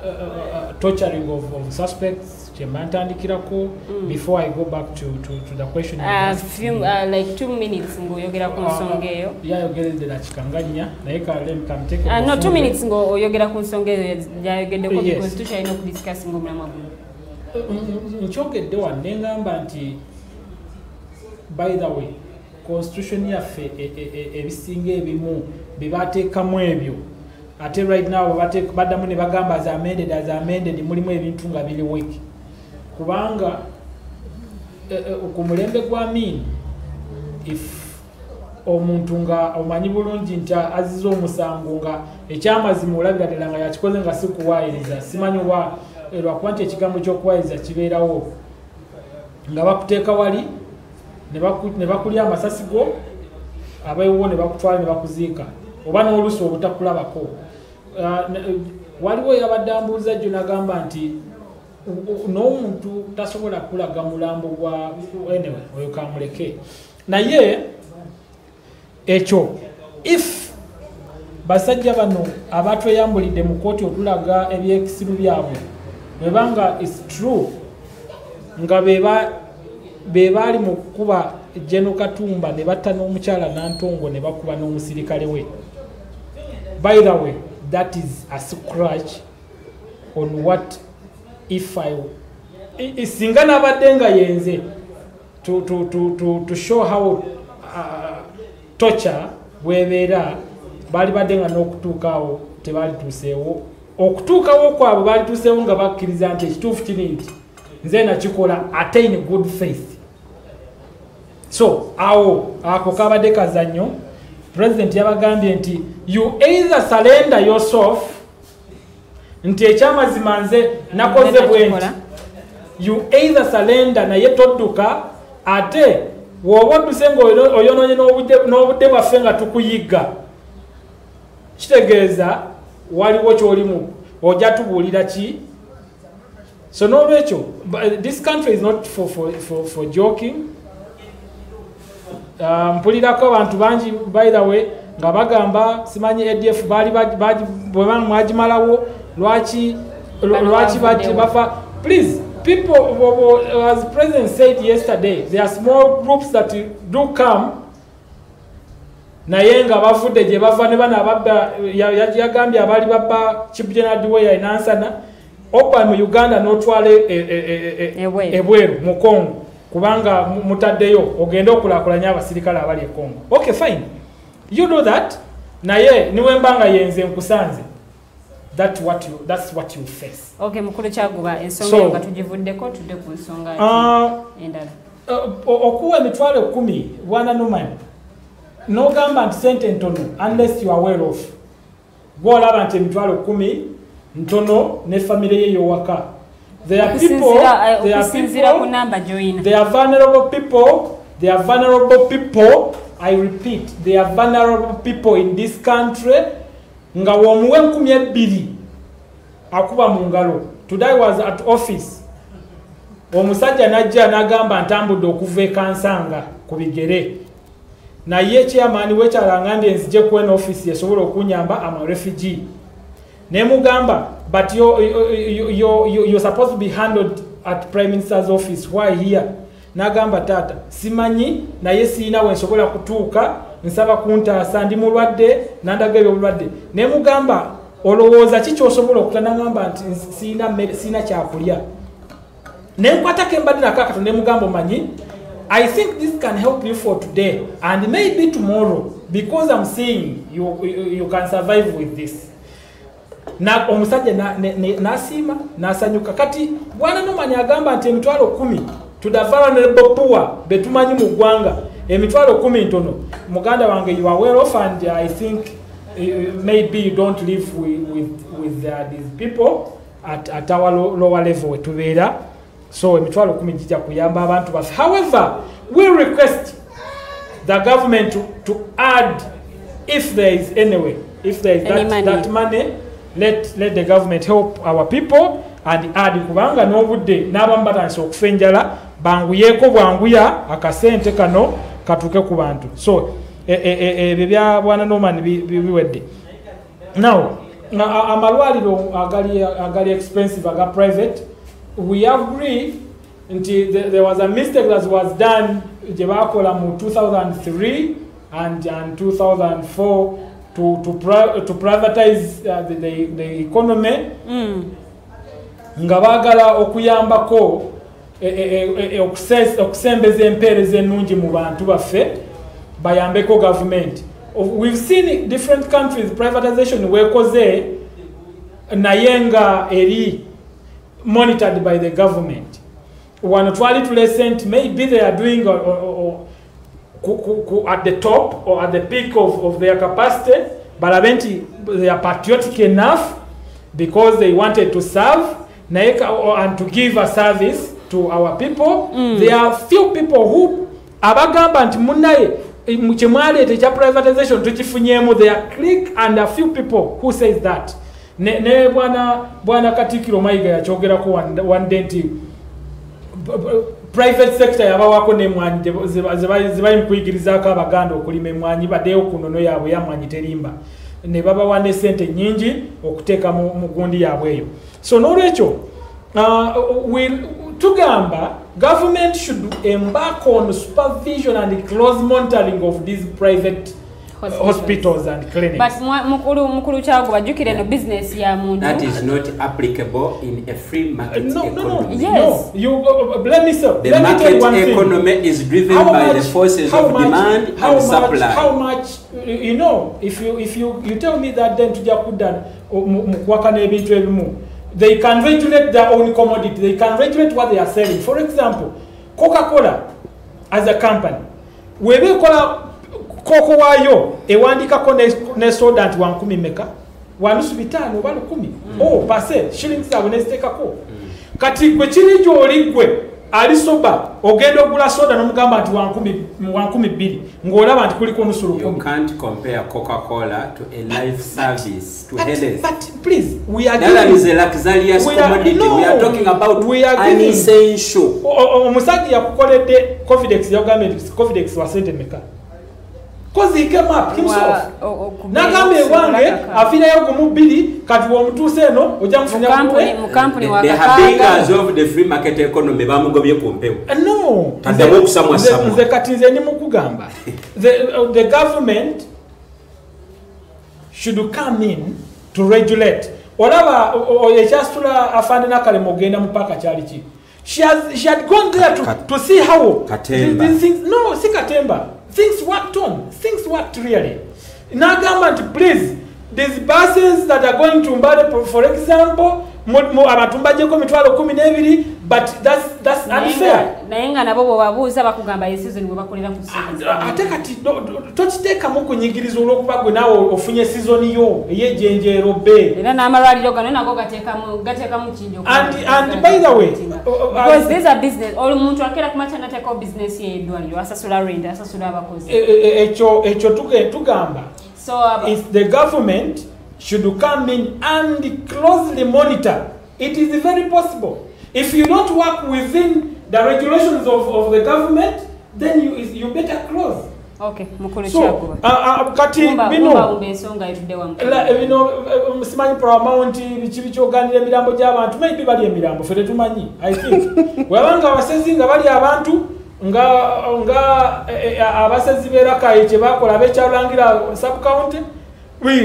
torturing of suspects kyemba ntandikirako before I go back to the question like 2 minutes ng'oyogera ku nsonga eyo yayogeredde nakikanganya naye kamteke no 2 minutes ng'oyogera ku nsonga eyo yayogeddeko because tukyalina okudiscuss ng'omulamwa guno nkyogedde wanne ngamba nti by the way constitution yaffe ebisinga ebimu bebateekamu ebyo ate right now baddamu ne bagamba as amended mulimu ebintu nga biri week kubanga ku mulembe gwa Amin if omuntu nga omanyi bulungi nti aziza omusango nga ekyamazima olabira ddala nga yakikoze nga si kuwaayiriza simanyi oba lwakuba nti ekigambo ky'okuwaayiriza kibeerawo nga bakuteeka wali ne bakulya amasasi go abeewo ne bakutwala ne bakuziika oba n'oluusi obutakulabako waliwo yabadde ambuuza jjo nagamba nti n'omuntu tasobola kulaga mulambo gwa anyway oyo kamuleke naye ekyo if basajja bano abatweyambulidde mu kooti otulaga ebyekisiru byabwe bwebanga is true nga bebaali mu kukuba General Katumba ne batta n'omukyala Nantongo ne bakuba n'omusirikale we. By the way, that is a scratch on what if I singa nabadde nga yenze to show how torture bwebeera bali badde nga n'okutuukaawo tebali tuuseewo okutuukawo kwabwe bali tuuseewo nga bakkiriza nti ekituufu kiri nti nze nakikola attain good faith. So ako kabadde kazannyo president yabagambye nti you either surrender yourself nti ekyamazima nze nakoze bwenti you either surrender naye todduka ate woba odduse ng'oyonoonye n'obudde bwaffe nga tukuyigga kitegeeza waliwo ky'olimu ojja tubuulira ki. So n'olwekyo this country is not for joking. Mpulirako abantu bangi by the way nga bagamba simanyi ADF bwe mwagimalawo lwaki bafa. Please, people, as President said yesterday, there are small groups that do come naye nga bavudde gye bava ne bana ababba yagambye abaali babba Chief General Dwyer Nansana opa mu Uganda n'otwale ebweru mu Congo kubanga mutaddeyo ogenda okulakulanya abasirikale abali e Congo. Okay, fine, you do that naye niwe mbanga yenze nkusanze. That's what you face. Okay, mukulu kyaguba ensonga nga tugivuddeko tudde ku nsonga endala. Okuwa emitwalo 10 bwana Numan n'ogamba nti sente ntono unless you are well off. Gwolaba nti emitwalo 10 ntono ne family ye yowaka. There are vulnerable people. I repeat, they are vulnerable people in this country. Nga womuwe 12 akuba mu ngalo. Today was at office. Omusajja najja nagamba ntambudde okuva ekansanga ku bigere. Na ye chairman wekyalangande nzije ku office yesobola okunyamba ama refugee. Ne mugamba, but you're supposed to be handled at Prime Minister's office. Why here? Nagamba tata simanyi na yesi ina wensobola kutuuka nsaba kuntaasa ndi mulwadde nandagebe bulwadde ne mugamba olowooza kiki osobola okutana ngamba nti sina kyakulya ne nkwata kembadde nakakato ne mugamba manyi I think this can help you for today and maybe tomorrow because I'm seeing you can survive with this. Na omusajja nasima nasanyuka kati bwana Nomani agamba nti emitwalo 10 tudavara ne bopuwa betumanyi mu gwanga emitwalo 10 ntono muganda wange you are well off and I think maybe you don't live with these people at our lower level wetubeera so emitwalo 10 jija kuyamba abantu bafe. However, we request the government to add if there is anyway if there is that money let the government help our people and add kubanga n'obudde n'abambatansi okufenjala banguyeko bwanguya akasente kano katuke ku bantu. So bya bwana Norman biwedde. Now amalwaliro agali expensive aga private, we agree until there was a mistake that was done je bakola mu 2003 and 2004 to privatize the economy nga bagala okuyambako okusembeza empeereza ennungi mu bantu baffe bayambeko government. We've seen different countries privatization wekoze naye nga eri monitored by the government. One twali to recent maybe they are doing at the top or at the peak of their capacity, but eventually they are patriotic enough because they wanted to serve and to give a service to our people. There are few people who abagamba nti munaye mukimwalete kya privatization tukifunyemu. They are clique and a few people who says that ne bwana Katikiro Mayiga yachogerako one day nti private sector yabawako n'emwanyi zibayimukuyigirizaako abaganda okulima emwanyi baddeyo kunono yaabwe yamwanyi terimba ne babawa ne ssente nnyingi okuteeka mu gundi yaabwe eyo. So n'olwekyo tugamba government should embark on supervision and close monitoring of these private hospitals and clinics. But mukuru chago bajukire no business ya mundu. That is not applicable in a free market economy. Yes. Let me say. The market economy is driven by the forces of demand and supply. How much, you know, if you tell me that then tuja kudan mukwaka nebintu ebimu, they can regulate their own commodity. They can regulate what they are selling. For example, Coca-Cola as a company, webe kola koko wayo ewandikako ne soda nti 110 meka 150 oba 10 pase shillings zaabwe neziteekako kati gwe kiri gy'oligwe ali soba ogenda ogula soda n'omugamba nti 112 ng'olaba nti kuliko nusulu 10. You can't compare Coca-Cola to a life service to health. But please, we are that is a luxurious commodity. We are talking about an essential. Omusajja yakukoledde Covidex yagambye nti Covidex wa sente meka. Because he came up himself. Nagambe wange afinayo kumubili kati wa mtuse eno oja mfunya kuwe. Mukampuni wa kakaka. They have been of the free market economy bamugobye kumpewo. No. Tadabo kusamwa samwa. Nze katinze ni mukugamba. The government should come in to regulate. Olaba oyechastula afande nakale mogenda mpaka chalichi. She had gone there to see how these things. No, si Katemba. Things worked on. Things worked really. Now, government, please, these buses that are going to Mbale, for example, but that's unfair. Nayenga nabo babuuza bakugamba season bwe bakolera ku season. Ate kati tochiteeka mu kunyigiriza olwokuba gwe naawe ofunye season yo ey'ejjenjeero be. Era n'amalwaliro gano nago gateeka mu kinjo. And by the way, because these are business, omuntu akera kumacha nateeka business ye eddwaliro asasula rent, asasula abakozi. Ekyo tugamba. So if the government should come in and closely monitor, it is very possible. If you don't work within the regulations of the government, then you better close. Okay, mukulu so, kati simanyi paramount bichoganira emirambo gy'abantu maybe bali emirambo fere tumanyi I think wabanga abasezi nga bali abantu nga abasezi berakaye kye bakola abekyalangira sub county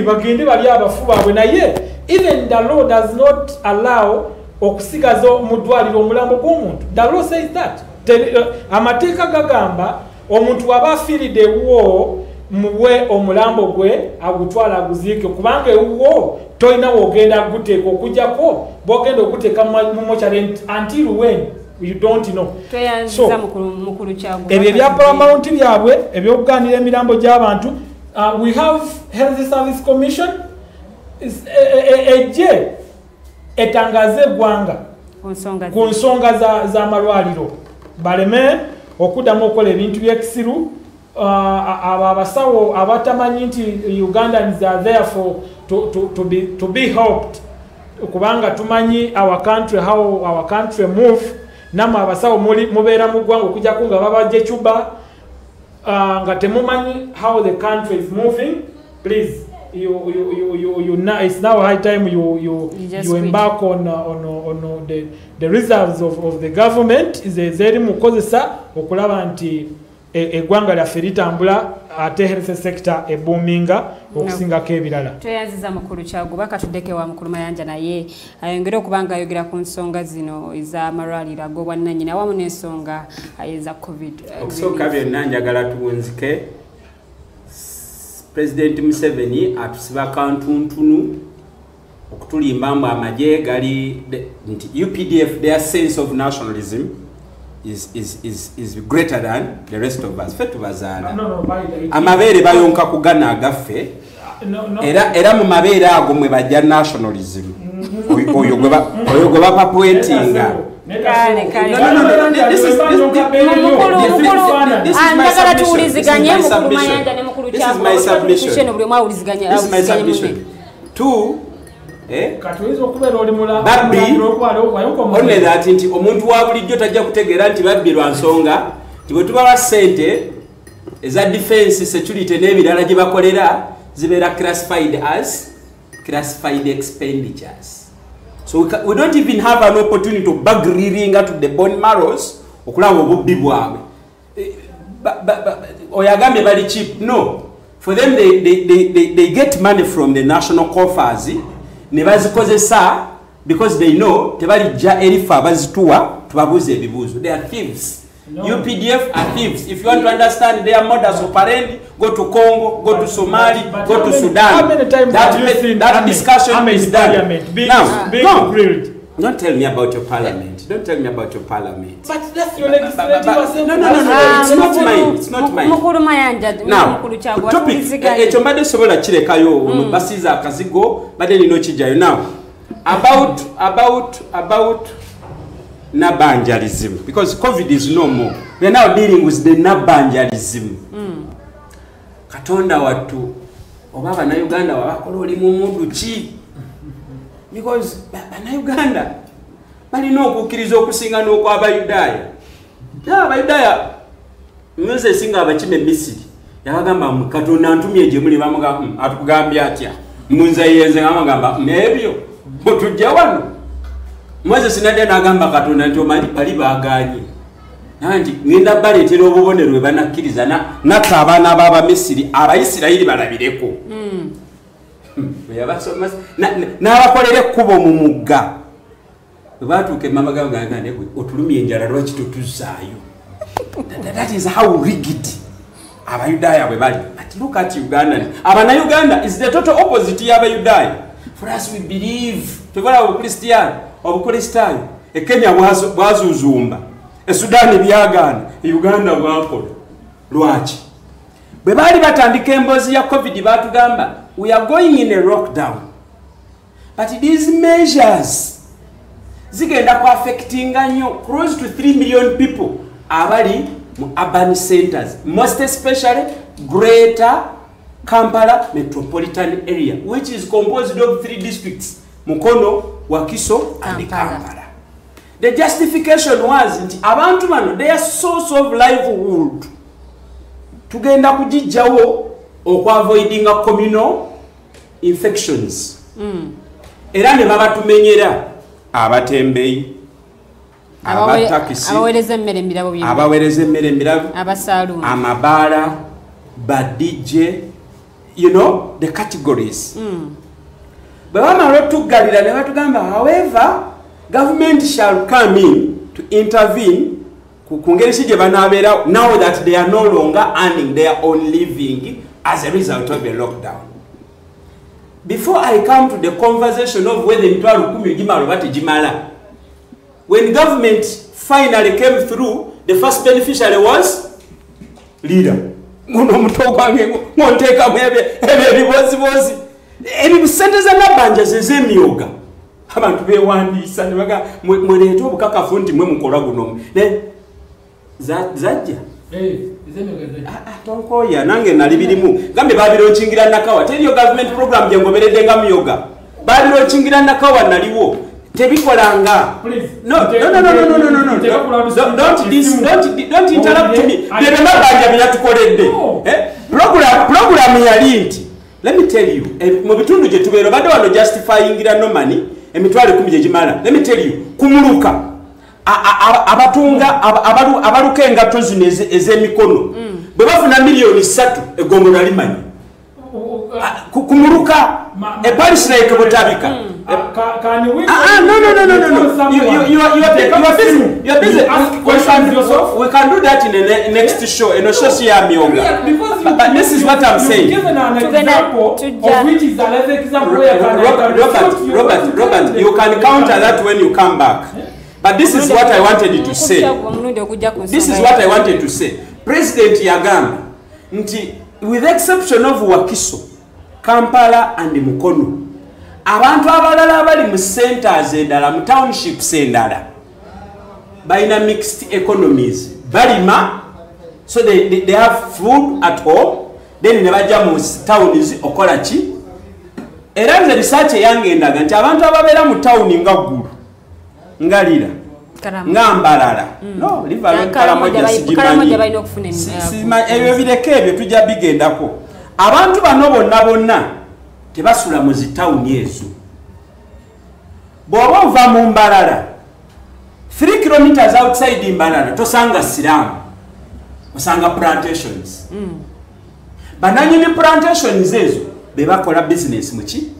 bagende bali abafu baabwe naye even the law does not allow okusigaza omudwaliro omulambo gw'omuntu. The law says that amateeka gagamba omuntu waba afiiridde ewuwo muwe omulambo gwe agutwala aguziike kubanga ewuwo tolina wogenda guteeka okujjako bwogenda okuteeka mu mochari until when you don't know. So mukulu kyago ebyo bya paramount byabwe ebyokuganira emirambo gy'abantu. We have Health Service Commission eje etangaze gwanga ku nsonga za malwaliro baleme okuddamu okukola ebintu by'ekisiru. Abasawo abatamanyi nti Ugandans are there for to be helped kubanga tumanyi our country, how our country move. Namwe abasawo mubeera mu ggwanga okujjako nga babajja Cuba nga temumanyi how the country is moving. Please, it's now high time you embark on the reserves of the government zeri mukozesa okulaba nti eggwanga lyaffe litambula ate health sector eboominga okusingako ebirala. Tweyanziza mukulu kyago bakatuddeke wa mukulu Mayanja naye ayongere okubanga ayogera ku nsonga zino ez'amalwaliro ag'obwannannyini awamu n'ensonga eza covid. Okusooka byonna njagala tuwunzike. President Museveni atusiba kantuntunu okutulimbamu amagye gali nti UPDF, their sense of nationalism is greater than the rest of us. Fetu bazaala amabeere bayonka kugana agaffe era mu mabeere ago mwe bajja nationalism oyo gwe bapapwetinga. Two, katuweza okubeera oli babbi only that nti omuntu wa bulijjo tajja kutegeera nti babbi lwa nsonga nti bwe tubawa ssente eza defense security n'ebirala gye bakolera zibeera classified as classified expenditures. So we don't even have an opportunity to bug rearing to the bone marrows okulaba obubbi bwabwe. Oyagambye bali cheap. No. For them they get money from the national coffers ne bazikozesa because they know tebalijja erifa abazituwa tubabuze ebibuzo. They are thieves. No. UPDF are thieves. If you want to understand their modus operandi, go to Congo, go to Somalia, go to Sudan. How many times that discussion is done. No. Don't tell me about your parliament. Don't tell me about your parliament. But that's your legislative assembly. No. It's not mine. It's not mine. Now, topic. Chombade sobola chirekayo basiza akazigo bade nino chijayo. Now, about nabanjalism, because COVID is no more. We are now dealing with the nabanjalism. Katonda watu obaba na Uganda wabakola oli mu mundu ki? Because bana Uganda balina okukkiriza okusinga n'okwabayudaaya. Abayudaaya mweze singa abakime Misiri yabagamba Katonda antumye gye muli bamugamba atukugambye atya munza yenze ngamagamba nebyo otujja wano mweze sinadde nagamba Katonda nti omanyi bali baaganye nanti ngenda baleetera obubonero bwe banakkiriza nakka abaana b'Abamisiri Abayisirayiri balabireko n'abakolera ekkubo mu mugga bwe baatuuka emama gagagande otulumya enjala lwaki totuzaayo. That is how rigged Abayudaaya bwe bali. But look at Uganda. Abana-Uganda is the total opposite y'Abayudaaya. For us we believe tekola obukristaayo Kenya bwazuzumba Sudan byagaana Uganda bwakola lwaki bwe bali batandika emboozi ya COVID batugamba we are going in a lockdown, but these measures zigenda ku affecting close to 3 million people abali mu urban centers, most especially Greater Kampala metropolitan area, which is composed of 3 districts: Mukono, Wakiso and Kampala. The justification was nti abantu bano their source of livelihood tugenda kujijjawo avoiding communal infections. Era ne babatumenyera abatembeyi abatakisi abawereza emmere emirabu abasaluni amabaala badije, you know the categories. Bamala tugalira ne batugamba however government shall come in to intervene kungeri gye banabeera now that they are no longer earning their own living as a result of a lockdown. Before I come to the conversation of whether emitwalo 10 gimala oba tegimala, when government finally came through, the first beneficiary was leader. Muno muto gwange ngonteeka mwebe ebibozibozi ebisente za nabanja zezemyoga abantu bewandiisa ne baga mwereeta obukakafu nti mwe mukola guno zajja tonkoya nange nali birimu gambe babironkingira nakawa teriyo government program gyengoberedde nga myoga babironkingira nakawa naliwo tebikolanga. Don't interrupt me. Byebemabanja byatukoledde program yali nti let me tell you mu bitundu gye tubeera badde wano justifyingira no money emitwalo 10 gye gimala. Let me tell you kumuluka abatunga abaluka engato zino ez'emikono bwe bafuna miliyoni 3 eggomero limanyi kumuluka parish like butabika. No. You are busy. We can do that in the next show. In a show, but this is what I'm saying. Robert, you can counter that when you come back. But this is what I wanted you to say. This is what I wanted to say. President Yagamba, with the exception of Wakiso, Kampala and Mukono, abantu abalala abali mu centers endala mu townships endala balina mixed economies. Balima, so they have food at home, then ne bajja mu towns okola ki era nze research eyangendaga nti abantu ababeera mu tawuni nga Ggulu ngalira ngambalala no Karamoja ebyo bireke ebyo tujja bigendako abantu bano bonna tebasula mu zitawuni ezo bw'oba ova mu Mbalala 3 kilometers outside Mbalala tosanga Siramu osanga plantations bananyini plantations ezo bebakola business muki.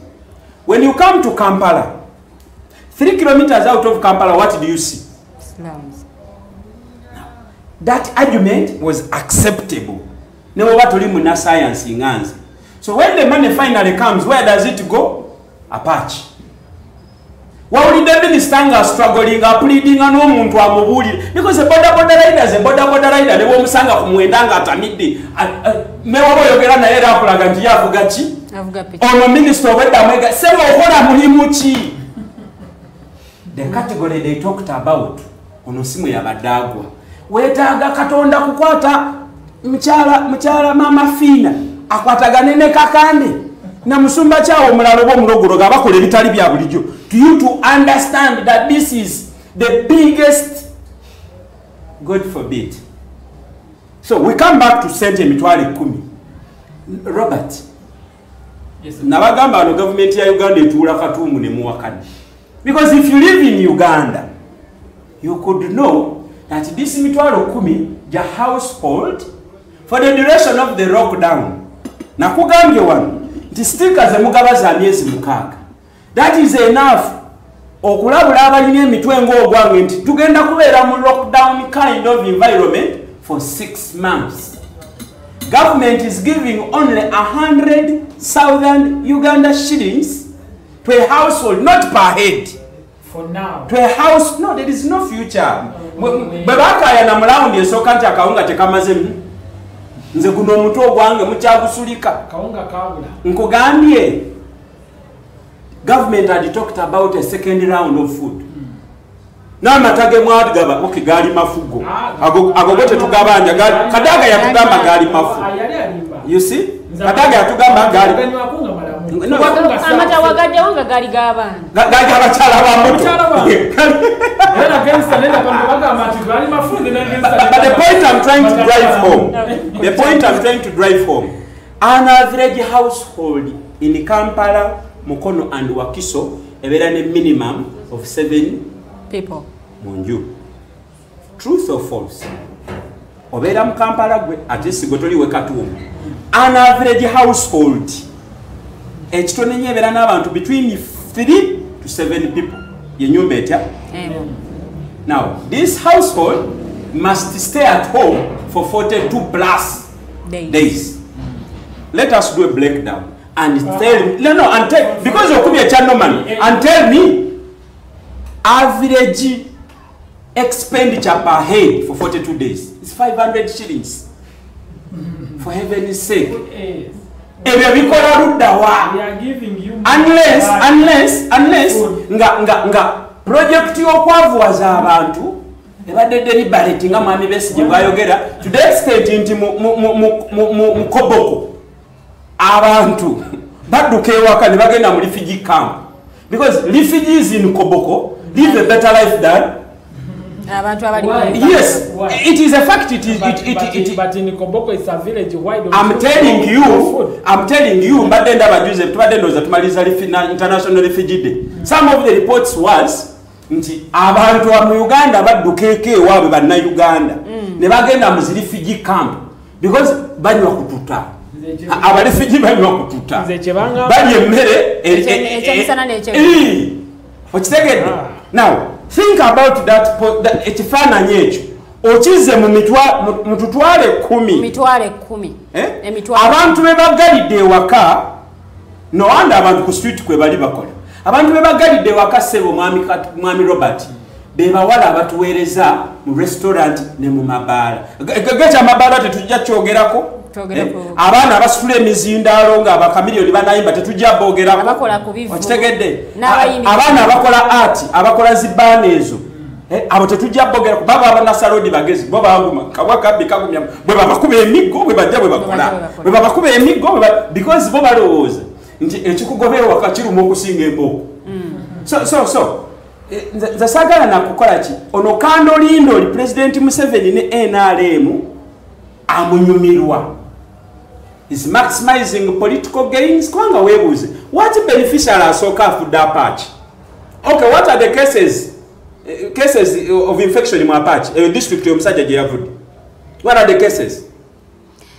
When you come to Kampala 3 kilometers out of Kampala, what do you see? Slums. That argument was acceptable. Never batuli muna science inganzi. So when the money finally comes, where does it go? A patch. While the minister is struggling, pleading, and no muntu amubuli because the border rider, they won't sanga kumwendanga atamidi. Mewa yogera na era akulaga nti yavugachi. Ono minister weda mwega sema okora mulimuchi. The category they talked about ono simu ya badagwa. Wetaaga Katonda kukwata mchala mama Fina akwataga nene kakande na musumba chawo mulalo bo mulogoroga bakola ebitali bya bulijjo. To you to understand that this is the biggest, God forbid. So we come back to Sente Mitwale 10. Robert. Yes, nabagamba no government ya Uganda etuula katumu ne muwakani. Because if you live in Uganda, you could know that this Mitwale 10 the household for the duration of the lockdown. Nakugambye wano nti stickers emugaba za myezi 6. That is enough. Okulabula abalina emitwe ng'ogwange nti tugenda kubeera mu lockdown kind of environment for 6 months. Government is giving only 100,000 Uganda shillings to a household, not per head. For now. To a house, no, there is no future. Bebaka ya na mlaundi esoka nti akawunga tekamaze nze guno omuntu ogwange mukyagusulika. Kawunga kabula. Nkugambye. Government had talked about a second round of food. Na matage mwadgaba okigali mafugo. Agogote tugabanja kadaga ya tugamba gali mafugo. You see? Kadaga ya tugamba gali. Amata wagaje wanga gali gabana. Gali abachala ba moto. Era against the baga amati gali mafugo na against. But the point I'm trying to drive home. The point I'm trying to drive home. An average household in Kampala, Mukono and Wakiso, a minimum of 7 people. Munju. Truth or false? Obera Kampala, at least gotoli wekatu. An average household, between 3 to 7 people. You better. Now, this household must stay at home for 42 plus days. Let us do a breakdown. And tell me, and tell, because you could be a channel man, and tell me average expenditure per head for 42 days is 500 shillings. For heaven's sake. We are giving you unless project yokwavu waza abantu ebadde deliberating nga mwami Besigye bwayogera to the extent nti mu Koboko abantu badduka ewaka ne bagenda mu refugee camp because refugees in Koboko live a better life than abantu abali. Yes, it is a fact. It but in Koboko it's a village. Why don't I'm telling you mbadde ndabajuze tubadde ndoza tumaliza International Refugee Day. Some of the reports was nti abantu mu Uganda badduka ewaabwe banna Uganda ne bagenda mu refugee camp because banywa kututa. Abalifiji banywa kututa. Bali emmere okitegedde. Now think about that ekifaananyi ekyo okize mu mitwale 10 abantu bebagalidde ewaka no wanda abantu ku street kwe bali bakola abantu bebagalidde ewaka sebo mwami Robert bebawala abatuweereza mu restaurant ne mu mabaala gecha mabaala tetujja kyogerako abaana abasitula emizindaalo nga abakamiliyoni banayimba tetujja boogerako okitegedde abaana abakola art abakola zibaana ezo abo tetujja boogerako baba abanasalodi bagezi bo baguma kabwakabbi kagumya bwe babakuba emiggo bwe bajja bwe bakola bwe babakuba emiggo because bo balowooza nti ekikugoberera waka kiruma okusinga embooko so nze saagala nakukola ki ono kando lindo oli President Museveni ne NRM amunyumirwa is maximizing political gains kwanga webuze what beneficial asooka afudde Apache okay what are the cases of infection mu Apache district y'omusajja gye yavudde what are the cases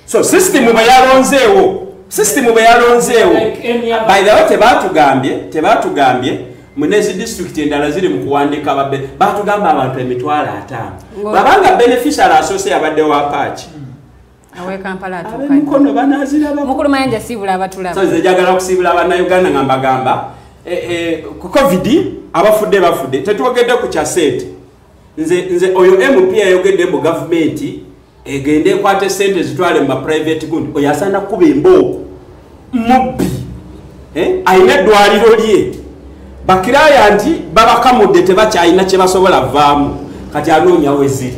so system bwe yalonzeewo by the way tebatugambye munezi district endala ziri mu kuwandika batugamba abantu emitwalo 5 babanga beneficial associate abadde wa Apache awe Kampala atuka mukono banaziraba mukulu mayanja sibula abatulaba so zejagala okusibula abannayuganda ngambagamba ku covid bafudde tetwogedde ku kyasente nze oyo MP yayogedde mu government egende kwate sente zitwale mu private gundi oyo asana kuba embooko mubbi ayina eddwaliro lye bakiraya nti babakamudde tebakyalina kye basobola vaamu kati anoonyawo eziri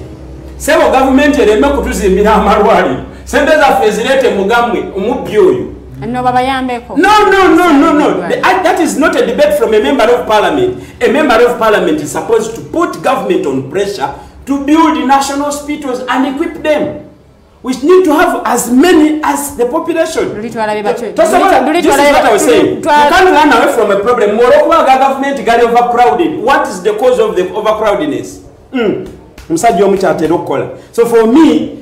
sebo gavumenti ereme kutuzimbira amalwaliro sente zaffe zireete mugamwe omubbi oyo no babayambeko no that is not a debate from a member of parliament. A member of parliament is supposed to put government on pressure to build national hospitals and equip them, which need to have as many as the population. This is what I was saying. You can't run away from a problem. Morocco government got overcrowded. What is the cause of the overcrowdedness? So for me,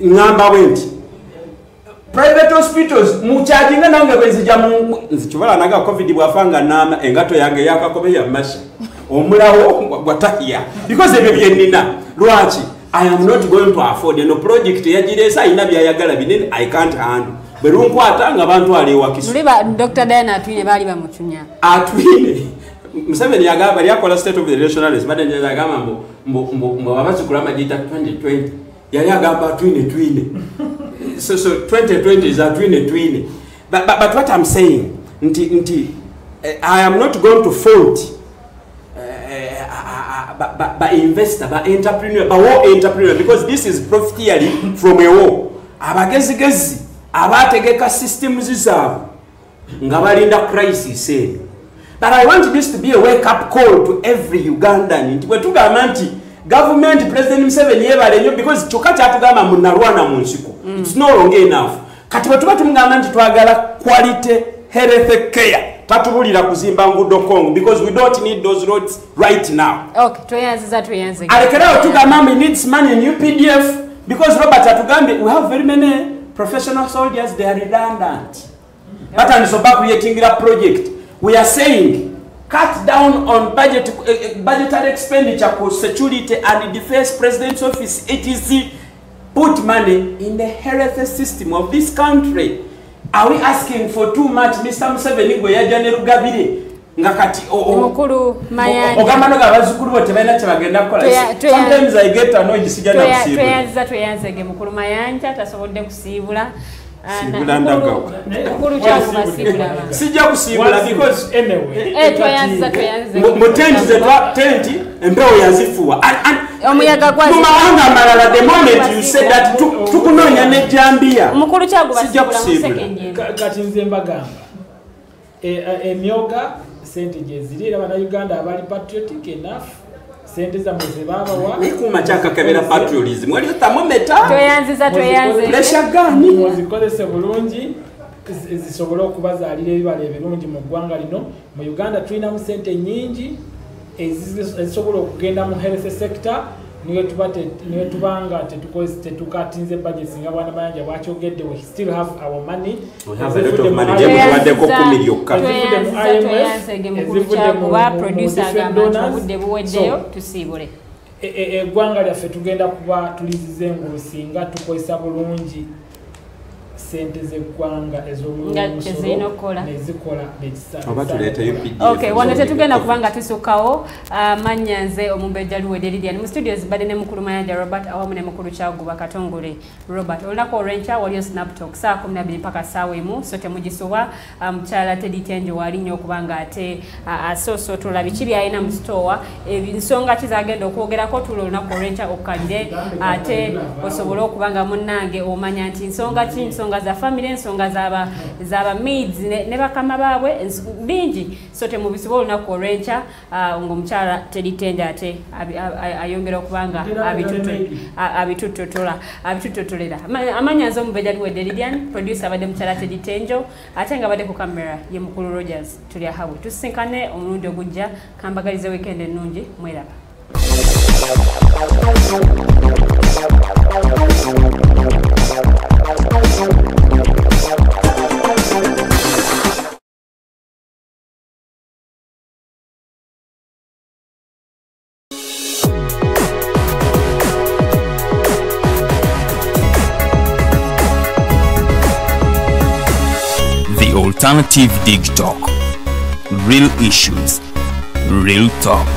number went private hospitals mucharginga nange bezija mu nzichovala naga covid bwafanga nama engato yange yakakobe ya masha omulawo gwatakia because ebyo byenina lwachi I am not going to afford no project yajiresa ina byayagala binene I can't handle berunkwata nga abantu ali wakisu muliba Dr. Diana atwine bali bamuchunya atwine Museveni yagaba yakola state of the nationalism bade njaza gama mbo abazukula majita 2020 yali agamba twine so 2020 is a twine but what I'm saying I am not going to fault by investor by entrepreneur because this is profiteering from a war abagezigezi abategeka systems zabo ngabalinda crisis but I want this to be a wake up call to every Ugandan nti bwetugamba nti government President Museveni yebale nnyo because chokati atugamba munalwana mu nsiko it's no longer enough kati batuba tumugamba nti twagala quality health care tatubulira kuzimba ngudo Kongo because we don't need those roads right now. Okay, tuyanze. Alekerawo tugamba we needs money in UPDF because Robert atugambe we have very many professional soldiers, they are redundant. But and so back creating a project we are saying cut down on budgetary expenditure for security and defense president's office etc. Put money in the health system of this country. Are we asking for too much? Mr. Museveni gwe yaja ne Rugabire nga kati mukulu mayanja ogamba nga abazukulu bote balina kye bagenda kukola. Sometimes I get annoyed sijana kusiibula. Tuyanzege mukulu mayanja tasobodde kusiibula. Mukulu kyangu basiibula. Sijja kusiibula because anyway. Tuyanze. Mu tenti empewo yazifuwa. Omuyaga gwazi. Mumawanga amalala the moment you said that tukunoonya ne Jambia. Mukulu kyangu basiibula. Kati nze mbagamba. Emyoga sente gye ziri Abannayuganda abali patriotic enough sente za mwezi babawa nikuma chaka kabera patriotism wali thermometer toyanziza pressure gani muzikozese bulungi zisobola okubazaalira ebibala ebirungi mu ggwanga lino mu Uganda tulina mu sente nyingi ezisobola okugenda mu health sector niwe tubanga tetukatinze budget singa bwana mayanja bwakyogedde we still have our money we have a lot of money jebadeko 10 million kuba producer agamba budde buweddeyo tusiibule eggwanga lyaffe tugenda kuba tulizize engulu singa tukozesa bulungi sente z'eggwanga ez'omusolo nezikola okay wano tetugenda kubanga tusukkawo mannyanze omumbejja luwedde Lydian mu studios badde ne mukulu mayanja Robert awamu ne mukulu Kyaguba Katongole Robert olunaku olw'enkya waliyo snap talk saa 12 paka saawa emu so temugisubwa mukyala Teddy Tenjo wali nnyo okubanga ate asoosootula biki byalina mu store ensonga ki zagenda okwogerako tula olunaku olw'enkya okkalire ate osobola okubanga munnange omanya nti nsonga za family ensonga zaba maids ne bakama baabwe bingi so temubisobola olunaku olw'enkya ng'omukyala Teddy ate ayongera okubanga abituttotolera amanya nze omubejja liwedde Lydian producer abadde mukyala Teddy Tenjo ate nga badde ku kamera ye mukulu Rogers tuli ahawe tusisinkane omulundi ogujja kambagalize weekend ennungi mweraba. The Alternative Dig Talk. Real issues, real talk.